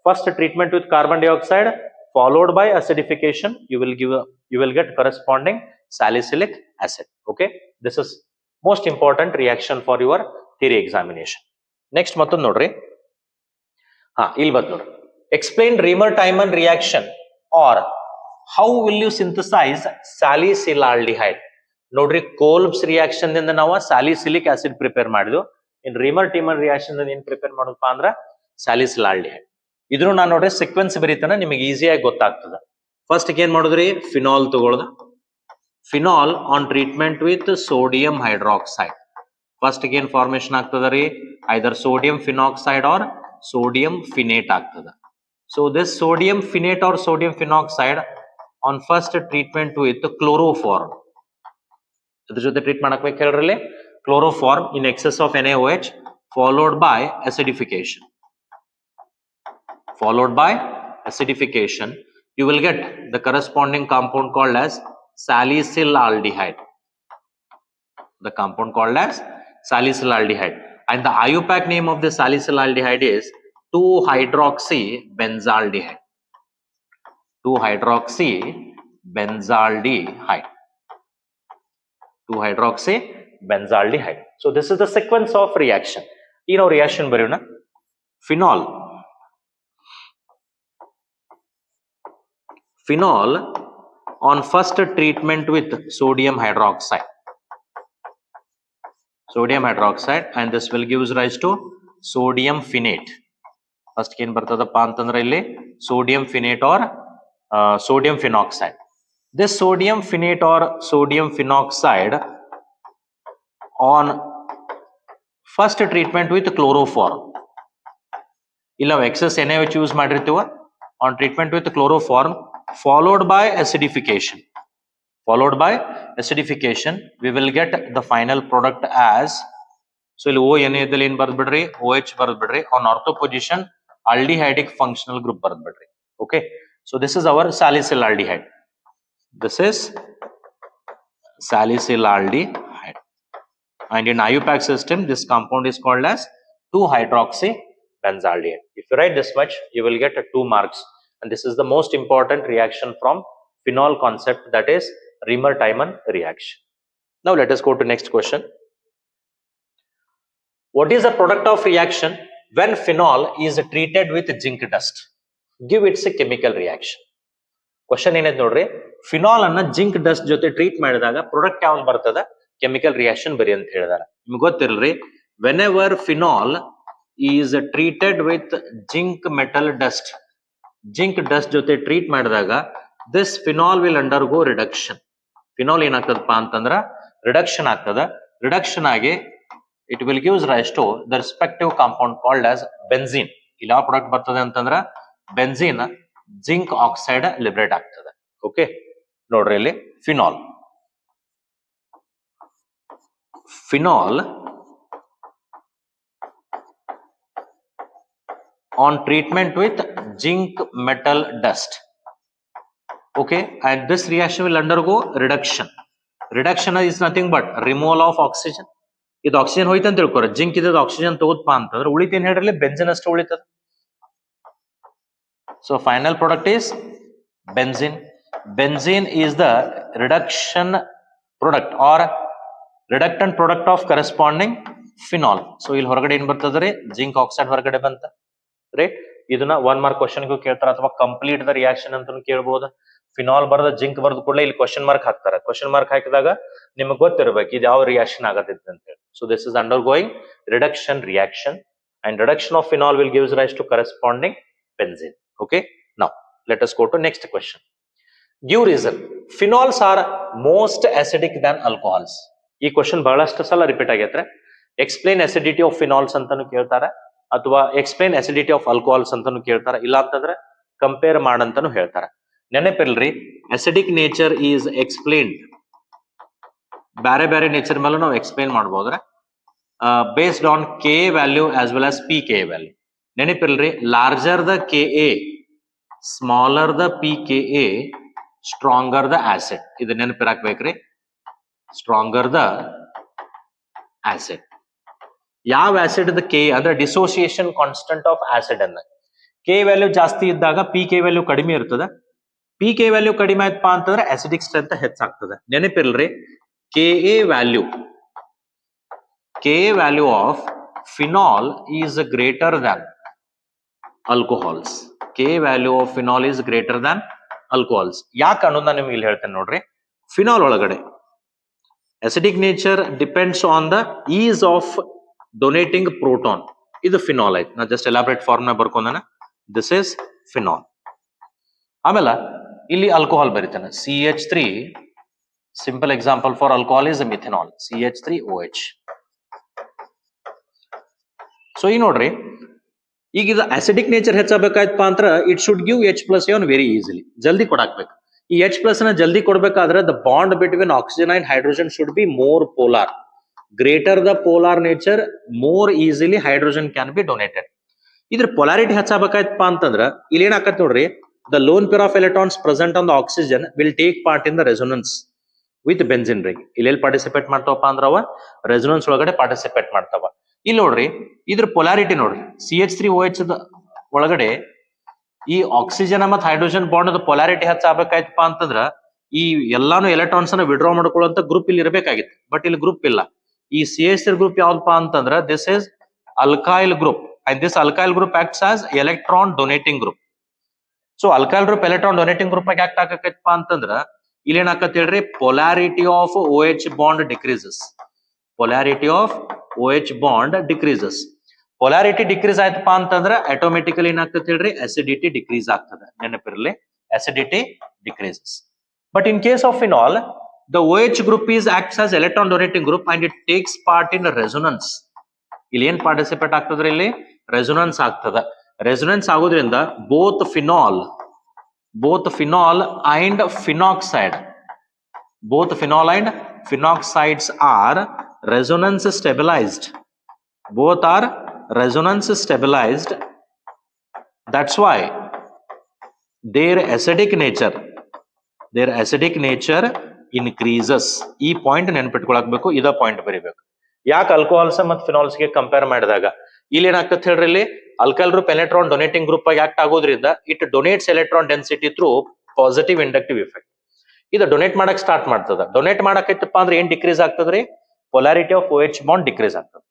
[SPEAKER 1] first treatment with carbon dioxide followed by acidification, you will get corresponding salicylic acid. Okay, this is most important reaction for your theory examination. Next ಮತ್ತೊಂದು ನೋಡ್ರಿ, ಇಲ್ಲಿ ಬಂತು ನೋಡ್ರಿ, explain Reamer-Tiemann reaction or how will you synthesize salicylaldehyde. ನೋಡ್ರಿ, ಕೋಲ್ಬ್ಸ್ reaction ದಿಂದ ನಾವು salicylic acid prepare ಮಾಡಿದ್ವು. ಇನ್ Reamer-Tiemann reaction ದಿಂದ ಏನ್ ಪ್ರಿಪೇರ್ ಮಾಡೋದಪ್ಪ ಅಂದ್ರ salicylaldehyde. ಇದ್ರೂ ನಾನು ನೋಡ್ರಿ ಸೀಕ್ವೆನ್ಸ್ ಬರೀತಾನೆ ನಿಮಗೆ ಈಸಿಯಾಗಿ ಗೊತ್ತಾಗ್ತದೆ. ಫಸ್ಟ್ ಏನ್ ಮಾಡಿದ್ರಿ, ಫಿನಾಲ್ ತಗೊಳ್ದ. Phenol on treatment with sodium hydroxide first ಏನ್ ಫಾರ್ಮೇಶನ್ ಆಗ್ತದ ರೀ, either sodium phenoxide or sodium phenate ಆಗ್ತದ. So this sodium phenate or sodium phenoxide on first treatment with chloroform, ಇದ್ರ ಜೊತೆ ಟ್ರೀಟ್ ಮಾಡಕ್ ಬೇಕು ಹೇಳ್ರಿ, chloroform in excess of NaOH followed by acidification. Followed by acidification, you will get the corresponding compound called as salicylaldehyde. The compound called as salicylaldehyde, and the IUPAC name of the salicylaldehyde is 2-hydroxybenzaldehyde. 2-hydroxybenzaldehyde. 2-hydroxybenzaldehyde. So this is the sequence of reaction. You know reaction ಬರೆಯೋಣ. Phenol on first treatment with sodium hydroxide. Sodium hydroxide, and this will gives rise to sodium phenate. First ಏನ್ ಬರ್ತದಪ್ಪ ಅಂತಂದ್ರೆ ಇಲ್ಲಿ sodium phenate or sodium phenoxide. This sodium phenate or sodium phenoxide on first treatment with chloroform. ಇಲ್ಲ excess NaOH use ಮಾಡಿರ್ತೀವ, on treatment with chloroform followed by acidification. Followed by acidification, we will get the final product as, so ಇಲ್ಲಿ O Na ಇದ್ದಲ್ಲಿ ಏನ್ ಬರ್ದ್ ಬಿಡ್ರಿ, OH ಬರ್ದ್ ಬಿಡ್ರಿ, on ortho position aldehydic functional group ಬರ್ದ್ ಬಿಡ್ರಿ. Okay, so this is our salicylaldehyde. This is salicylaldehyde, and in IUPAC system this compound is called as 2-hydroxybenzaldehyde. If you write this much, you will get 2 marks, and this is the most important reaction from phenol concept, that is Reamer-Tiemann reaction. Now let us go to next question. What is the product of reaction when phenol is treated with zinc dust? Give its a chemical reaction. Question ಏನೈತೆ ನೋಡ್ರಿ, phenol ಅನ್ನ zinc dust ಜೊತೆ treat ಮಾಡಿದಾಗ product ಯಾವ್ದು ಬರ್ತದ, chemical reaction ಬರಿ ಅಂತ ಹೇಳಿದಾರೆ. ನಿಮ್ಗೆ ಗೊತ್ತಿರಲ್ರಿ, whenever phenol is treated with zinc metal dust, zinc dust ಜೊತೆ ಟ್ರೀಟ್ ಮಾಡಿದಾಗ this phenol will undergo reduction. Phenol ಏನಾಗ್ತದಪ್ಪ ಅಂತಂದ್ರ ರಿಡಕ್ಷನ್ ಆಗ್ತದ. ರಿಡಕ್ಷನ್ ಆಗಿ it will gives rise to the respective compound called as benzene. ಇಲ್ಲಿ ಯಾವ product ಬರ್ತದೆ ಅಂತಂದ್ರ ಬೆನ್ಝೀನ್ ಜಿಂಕ್ ಆಕ್ಸೈಡ್ ಲಿಬರೇಟ್ ಆಗ್ತದೆ. ಓಕೆ, ನೋಡ್ರಿ ಇಲ್ಲಿ phenol on treatment with zinc metal dust. Okay, and this reaction will undergo reduction. Reduction is nothing but removal of oxygen. ಇದು oxygen ಹೋಯ್ತು ಅಂತ ತಿಳ್ಕೊರ, ಜಿಂಕ್ ಇದ್ ಆಕ್ಸಿಜನ್ ತಗೋದಪ್ಪ ಅಂತಂದ್ರೆ ಉಳಿತೇನ್ ಹೇಳ್ರಿ, ಬೆಂಜಿನ್ ಅಷ್ಟು ಉಳಿತದ. So final product is benzene. Benzene is the reduction product or reductant product of corresponding phenol. So ಇಲ್ಲಿ ಹೊರಗಡೆ ಏನ್ ಬರ್ತದ್ರಿ, ಜಿಂಕ್ ಆಕ್ಸೈಡ್ ಹೊರಗಡೆ ಬಂತ. ರೈಟ್, ಇದನ್ನ 1 ಮಾರ್ಕ್ ಕ್ವಶನ್ ಗೂ ಕೇಳ್ತಾರ, ಅಥವಾ ಕಂಪ್ಲೀಟ್ ದ ರಿಯಾಕ್ಷನ್ ಅಂತ ಕೇಳ್ಬಹುದು. ಫಿನಾಲ್ ಬರದ ಜಿಂಕ್ ಬರೆದ ಕೂಡಲೇ ಇಲ್ಲಿ ಕ್ವಶನ್ ಮಾರ್ಕ್ ಹಾಕ್ತಾರ. ಕ್ವಶನ್ ಮಾರ್ಕ್ ಹಾಕಿದಾಗ ನಿಮಗೆ ಗೊತ್ತಿರಬೇಕು ಇದು ಯಾವ ರಿಯಾಕ್ಷನ್ ಆಗತೈತೆ ಅಂತ ಹೇಳಿ. So this is undergoing reduction reaction, and reduction of phenol will gives rise to corresponding benzene. Okay, now let us go to next question. Give reason. Phenols are most acidic than alcohols. ಈ question ಬಹಳಷ್ಟು ಸಲ repeat ಆಗೈತ್ರೆ. Explain acidity of phenols ಅಂತಾನು ಕೇಳ್ತಾರ, ಅಥವಾ explain acidity of alcohols ಅಂತಾನು ಕೇಳ್ತಾರ, ಇಲ್ಲ ಅಂತಂದ್ರೆ ಕಂಪೇರ್ ಮಾಡಂತಾನು ಹೇಳ್ತಾರ. ನೆನಪಿಲ್ರಿ, ಅಸಿಡಿಕ್ ನೇಚರ್ ಈಸ್ ಎಕ್ಸ್ಪ್ಲೇನ್ಡ್, ಬೇರೆ ಬೇರೆ ನೇಚರ್ ಮೇಲೆ ನಾವು ಎಕ್ಸ್ಪ್ಲೇನ್ ಮಾಡ್ಬೋದ್ರೆ based on K value as well as p K value. ನೆನಪಿಲ್ರಿ, larger the K a, smaller the p K a, stronger the acid. ಇದು ನೆನಪಿರಾಕ್ಬೇಕ್ರಿ, ಸ್ಟ್ರಾಂಗರ್ ದ ಆಸಿಡ್. ಯಾವ acid ದ ಕೆ ಅಂದ್ರೆ ಡಿಸೋಸಿಯೇಷನ್ ಕಾನ್ಸ್ಟೆಂಟ್ ಆಫ್ ಆಸಿಡ್ ಅನ್ನ, K value ಜಾಸ್ತಿ ಇದ್ದಾಗ P K value ಕಡಿಮೆ ಇರ್ತದ. ಪಿ ಕೆ ವ್ಯಾಲ್ಯೂ ಕಡಿಮೆ ಆಯ್ತಪ್ಪ ಅಂತಂದ್ರೆ ಅಸಿಡಿಕ್ ಸ್ಟ್ರೆಂತ್ ಹೆಚ್ಚಾಗ್ತದೆ. ನೆನಪಿಲ್ರಿ, K a value of phenol is greater than alcohols. K value of phenol is greater than alcohols. ಯಾಕೆ ಅನ್ನೋದು ನಾನು ನಿಮ್ಗೆ ಇಲ್ಲಿ ಹೇಳ್ತೇನೆ ನೋಡ್ರಿ. ಫಿನಾಲ್ ಒಳಗಡೆ acidic nature depends on the ease of donating proton. ಇದು ಫಿನಾಲ್ ಆಯ್ತು. ನಾ ಜಸ್ಟ್ ಎಲಾಬ್ರೇಟ್ ಫಾರ್ಮ್ ನ ಬರ್ಕೊಂಡಾನ. This is phenol. ಆಮೇಲೆ ಇಲ್ಲಿ ಆಲ್ಕೋಹಾಲ್ ಬರೀತಾನೆ CH3. Simple example for alcohol is methanol CH3OH. So ಈಗ ನೋಡ್ರಿ, ಈಗ ಇದು ಅಸಿಡಿಕ್ ನೇಚರ್ ಹೆಚ್ಚಾಗಬೇಕಾಯ್ತಪ್ಪ ಅಂತ it should give H+ on very easily, ಜಲ್ದಿ ಕೊಡಾಕ್ಬೇಕು. ಈ H+ ನ ಜಲ್ದಿ ಕೊಡ್ಬೇಕಾದ್ರೆ the bond between oxygen and hydrogen should be more polar. Greater the polar nature, more easily hydrogen can be donated. ಇದ್ರ ಪೊಲಾರಿಟಿ ಹೆಚ್ಚಾಗಬೇಕಾಯ್ತಪ್ಪ ಅಂತಂದ್ರ ಇಲ್ಲಿ ಏನಾಕತ್ ನೋಡ್ರಿ, the lone pair of electrons present on the oxygen will take part in the resonance with benzene ring. ಇಲ್ಲಿ participate ಮಾಡ್ತಾವಪ್ಪ ಅಂದ್ರ ಅವ resonance ಒಳಗಡೆ ಪಾರ್ಟಿಸಿಪೇಟ್ ಮಾಡ್ತಾವ. ಇಲ್ಲಿ ನೋಡ್ರಿ, ಇದ್ರ ಪೊಲಾರಿಟಿ ನೋಡ್ರಿ, CH3OH ಒಳಗಡೆ ಈ ಆಕ್ಸಿಜನ್ ಮತ್ತು ಹೈಡ್ರೋಜನ್ ಬಾಂಡ್ ಪೊಲಾರಿಟಿ ಹೆಚ್ಚಾಗಬೇಕಾಯ್ತಪ್ಪ ಅಂತಂದ್ರ ಈ ಎಲ್ಲಾನು ಎಲೆಕ್ಟ್ರಾನ್ಸ್ ಅನ್ನ ವಿಡ್ರಾ ಮಾಡ್ಕೊಳ್ಳುವಂತ ಗ್ರೂಪ್ ಇಲ್ಲಿ ಇರಬೇಕಾಗಿತ್ತು. ಬಟ್ ಇಲ್ಲಿ ಗ್ರೂಪ್ ಇಲ್ಲ. ಈ CH3 ಗ್ರೂಪ್ ಯಾವ್ದಪ್ಪ ಅಂತಂದ್ರ this is alkyl group, and this alkyl group acts as electron donating group. So alkyl group electron donating group ಆಗಿ ಆಕ್ಟ್ ಆಗಕೈತಪ್ಪ ಅಂತಂದ್ರ ಇಲ್ಲಿ ಏನಾಕತ್ ಹೇಳ್ರಿ, polarity of OH bond decreases. Polarity of OH bond decreases. Polarity decrease ಆಯ್ತಪ್ಪ ಅಂತಂದ್ರ automatically ಏನಾಗ್ತದೆ ಹೇಳ್ರಿ, acidity decrease ಆಗ್ತದೆ. ನೆನಪಿರಲಿ, acidity decreases. But in case of phenol, the OH group is acts as electron donating group and it takes part in resonance. ಇಲ್ಲಿ ಏನ್ participate ಆಗ್ತದ್ರಿ, ಇಲ್ಲಿ ರೆಸೊನೆನ್ಸ್ ಆಗ್ತದ. ರೆಸೊನೆನ್ಸ್ ಆಗೋದ್ರಿಂದ both phenol and phenoxide, both phenol and phenoxides are resonance stabilized. Both are resonance stabilized. That's why their acidic nature increases. ಈ point ನೆನಪಿಟ್ಕೊಳಕ್ಬೇಕು, ಇದ point ಬರೀಬೇಕು. ಯಾಕೆ ಆಲ್ಕೋಹಾಲ್ಸ್ ಮತ್ತು ಫಿನಾಲ್ಸ್ ಗೆ ಕಂಪೇರ್ ಮಾಡಿದಾಗ ಇಲ್ಲಿ ಏನಾಗ್ತದೆ ಹೇಳ್ರಿ, ಇಲ್ಲಿ alkyl group electron donating group ಆಗಿ ಆಕ್ಟ್ ಆಗೋದ್ರಿಂದ it donates electron density through positive inductive effect. ಇದು ಡೊನೇಟ್ ಮಾಡಕ್ ಸ್ಟಾರ್ಟ್ ಮಾಡ್ತದ. ಡೊನೇಟ್ ಮಾಡಕೈತಪ್ಪ ಅಂದ್ರೆ ಏನ್ ಡಿಕ್ರೀಸ್ ಆಗ್ತದ್ರಿ, polarity of OH bond decrease ಆಗ್ತದೆ.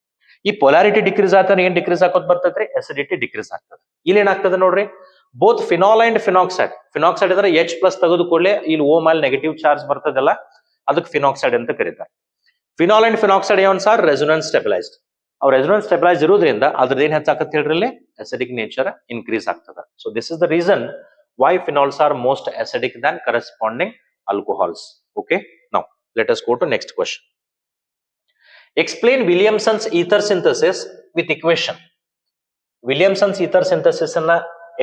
[SPEAKER 1] ಈ ಪೊಲಾರಿಟಿ ಡಿಕ್ರೀಸ್ ಆಗ್ತಾನೆ ಏನ್ ಡಿಕ್ರೀಸ್ ಆಗೋದ್ ಬರ್ತೈತ್ರಿ, ಅಸಿಡಿಟಿ ಡಿಕ್ರೀಸ್ ಆಗ್ತದೆ. ಇಲ್ಲಿ ಏನಾಗ್ತದೆ ನೋಡ್ರಿ, ಬೋತ್ ಫಿನಾಲ್ ಅಂಡ್ ಫಿನಾಕ್ಸೈಡ್ ಅಂದ್ರೆ H+ ತೆಗೆದು ಕೂಡಲೇ ಇಲ್ಲಿ O ಮೇಲೆ ನೆಗೆಟಿವ್ ಚಾರ್ಜ್ ಬರ್ತದಲ್ಲ, ಅದಕ್ಕೆ ಫಿನಾಕ್ಸೈಡ್ ಅಂತ ಕರೀತಾರೆ. ಫಿನಾಲ್ ಅಂಡ್ ಫಿನಾಕ್ಸೈಡ್ ಏನ್ ಸಾರ್, ರೆಸೊನೆನ್ಸ್ ಸ್ಟೆಬಿಲೈಸ್ಡ್. ಅವ್ ರೆಸೊನೆನ್ಸ್ ಸ್ಟೆಬಿಲೈಸ್ ಇರೋದ್ರಿಂದ ಅದ್ರದ್ದು ಏನ್ ಹೆಚ್ಚಾಕತ್ ಹೇಳ್ರಿ, ಅಸಿಡಿಕ್ ನೇಚರ್ ಇನ್ಕ್ರೀಸ್ ಆಗ್ತದೆ. So this is the reason why phenols are most acidic than corresponding alcohols. Okay, now let us go to next question. Explain Williamsons ether synthesis with equation. Williamsons ether synthesis ಅನ್ನ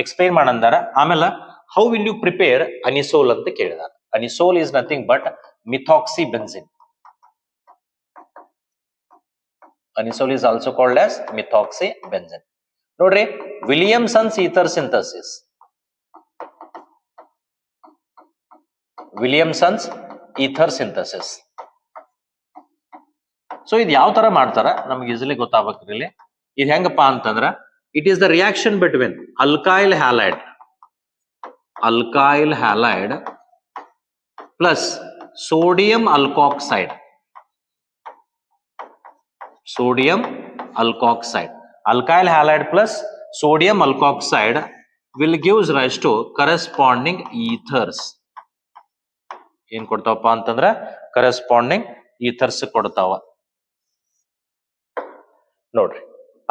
[SPEAKER 1] explain ಮಾಡಂದಾರ. ಆಮೇಲೆ how will you prepare anisole ಅಂತ ಕೇಳಿದಾರ. Anisole is nothing but methoxybenzene. Anisole is also called as methoxybenzene. ನೋಡ್ರಿ, Williamsons ether synthesis, Williamsons ether synthesis. So ಇದು ಯಾವ ತರ ಮಾಡ್ತಾರ ನಮ್ಗೆ easily ಗೊತ್ತಾಗಬೇಕ್ರಿ. ಇಲ್ಲಿ ಇದು ಹೆಂಗಪ್ಪ ಅಂತಂದ್ರ, it is the reaction between alkyl halide plus sodium alkoxide. Alkyl halide plus sodium alkoxide will gives rise to corresponding ethers. ಏನ್ ಕೊಡ್ತಾವಪ್ಪ ಅಂತಂದ್ರ ಕರೆಸ್ಪಾಂಡಿಂಗ್ ಈಥರ್ಸ್ ಕೊಡ್ತಾವ. ನೋಡ್ರಿ,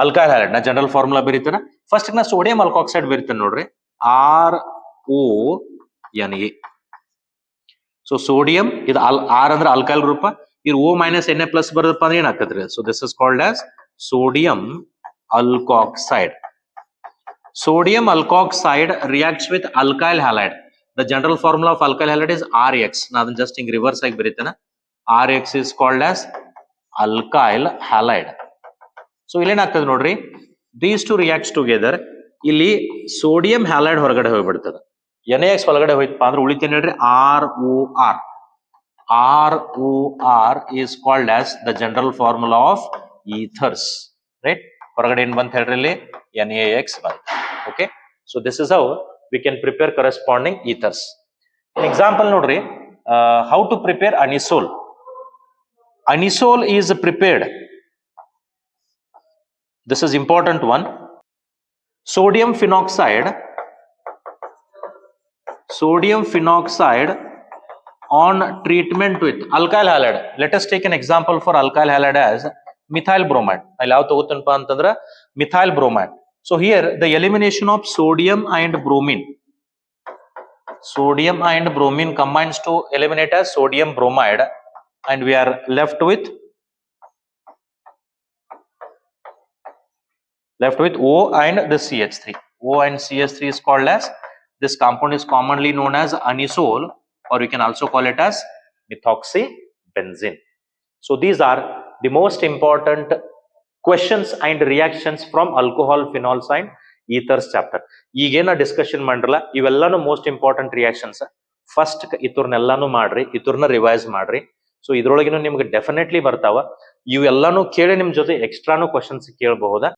[SPEAKER 1] ಅಲ್ಕೈಲ್ ಹ್ಯಾಲೈಡ್ ನಾ ಜನರಲ್ ಫಾರ್ಮುಲಾ ಬರೀತಾನ. ಫಸ್ಟ್ ನಾ ಸೋಡಿಯಂ ಅಲ್ಕಾಕ್ಸೈಡ್ ಬರೀತಾನೆ ನೋಡ್ರಿ, RONA. ಸೊ ಸೋಡಿಯಂ ಇದು ಆರ್ ಅಂದ್ರೆ ಅಲ್ಕೈಲ್ ಗ್ರೂಪ್, ಇದು O- Na+ ಬರೋದಪ್ಪ ಅಂದ್ರೆ ಏನಾಗ್ತದ್ರಿ, so this is called as sodium alkoxide. Sodium alkoxide reacts with alkyl halide. The general formula of alkyl halide is RX. Now just in reverse ಆಗಿ ಬರೀತಾನೆ, RX is called as alkyl halide. So ಇಲ್ಲಿ ಏನಾಗ್ತದೆ ನೋಡ್ರಿ, these two reacts together. ಇಲ್ಲಿ sodium halide ಹೊರಗಡೆ ಹೋಗ್ಬಿಡ್ತದೆ, NaX ಒಳಗಡೆ ಹೋಯ್ತಪ್ಪ ಅಂದ್ರೆ ಉಳಿತೇನೆ ಹೇಳ್ರಿ ROR is called as the general formula of ethers, right? ಹೊರಗಡೆ ಏನ್ ಬಂತ ಹೇಳ್ರಿ, ಇಲ್ಲಿ NaX ಬಂತ. Okay, so this is how we can prepare corresponding ethers. An example ನೋಡ್ರಿ, how to prepare anisole. Anisole is prepared, this is important one. Sodium phenoxide on treatment with alkyl halide. Let us take an example for alkyl halide as methyl bromide. ಅಲ್ಲಿ ಯಾವ ತಗೋತನಪ್ಪ ಅಂತಂದ್ರ methyl bromide. So here the elimination of sodium and bromine. Sodium and bromine combines to eliminate as sodium bromide, and we are left with O and the CH3. O and CH3 is called as, this compound is commonly known as anisole, or you can also call it as methoxybenzene. So these are the most important questions and reactions from alcohol, phenols and ethers chapter. ಈಗೇನ discussion ಮಾಡ್ರಲ್ಲ ಇವೆಲ್ಲಾನು most important reactions. First ಇತರ್ನೆಲ್ಲಾನು ಮಾಡ್ರಿ, ಇತರ್ನ revise ಮಾಡ್ರಿ. So ಇದ್ರೊಳಗಿನ ನಿಮ್ಗೆ definitely ಬರ್ತಾವ. ಇವೆಲ್ಲಾನು ಕೇಳಿ ನಿಮ್ ಜೊತೆ ಎಕ್ಸ್ಟ್ರಾನು ಕ್ವಶನ್ಸ್ ಕೇಳಬಹುದಾ.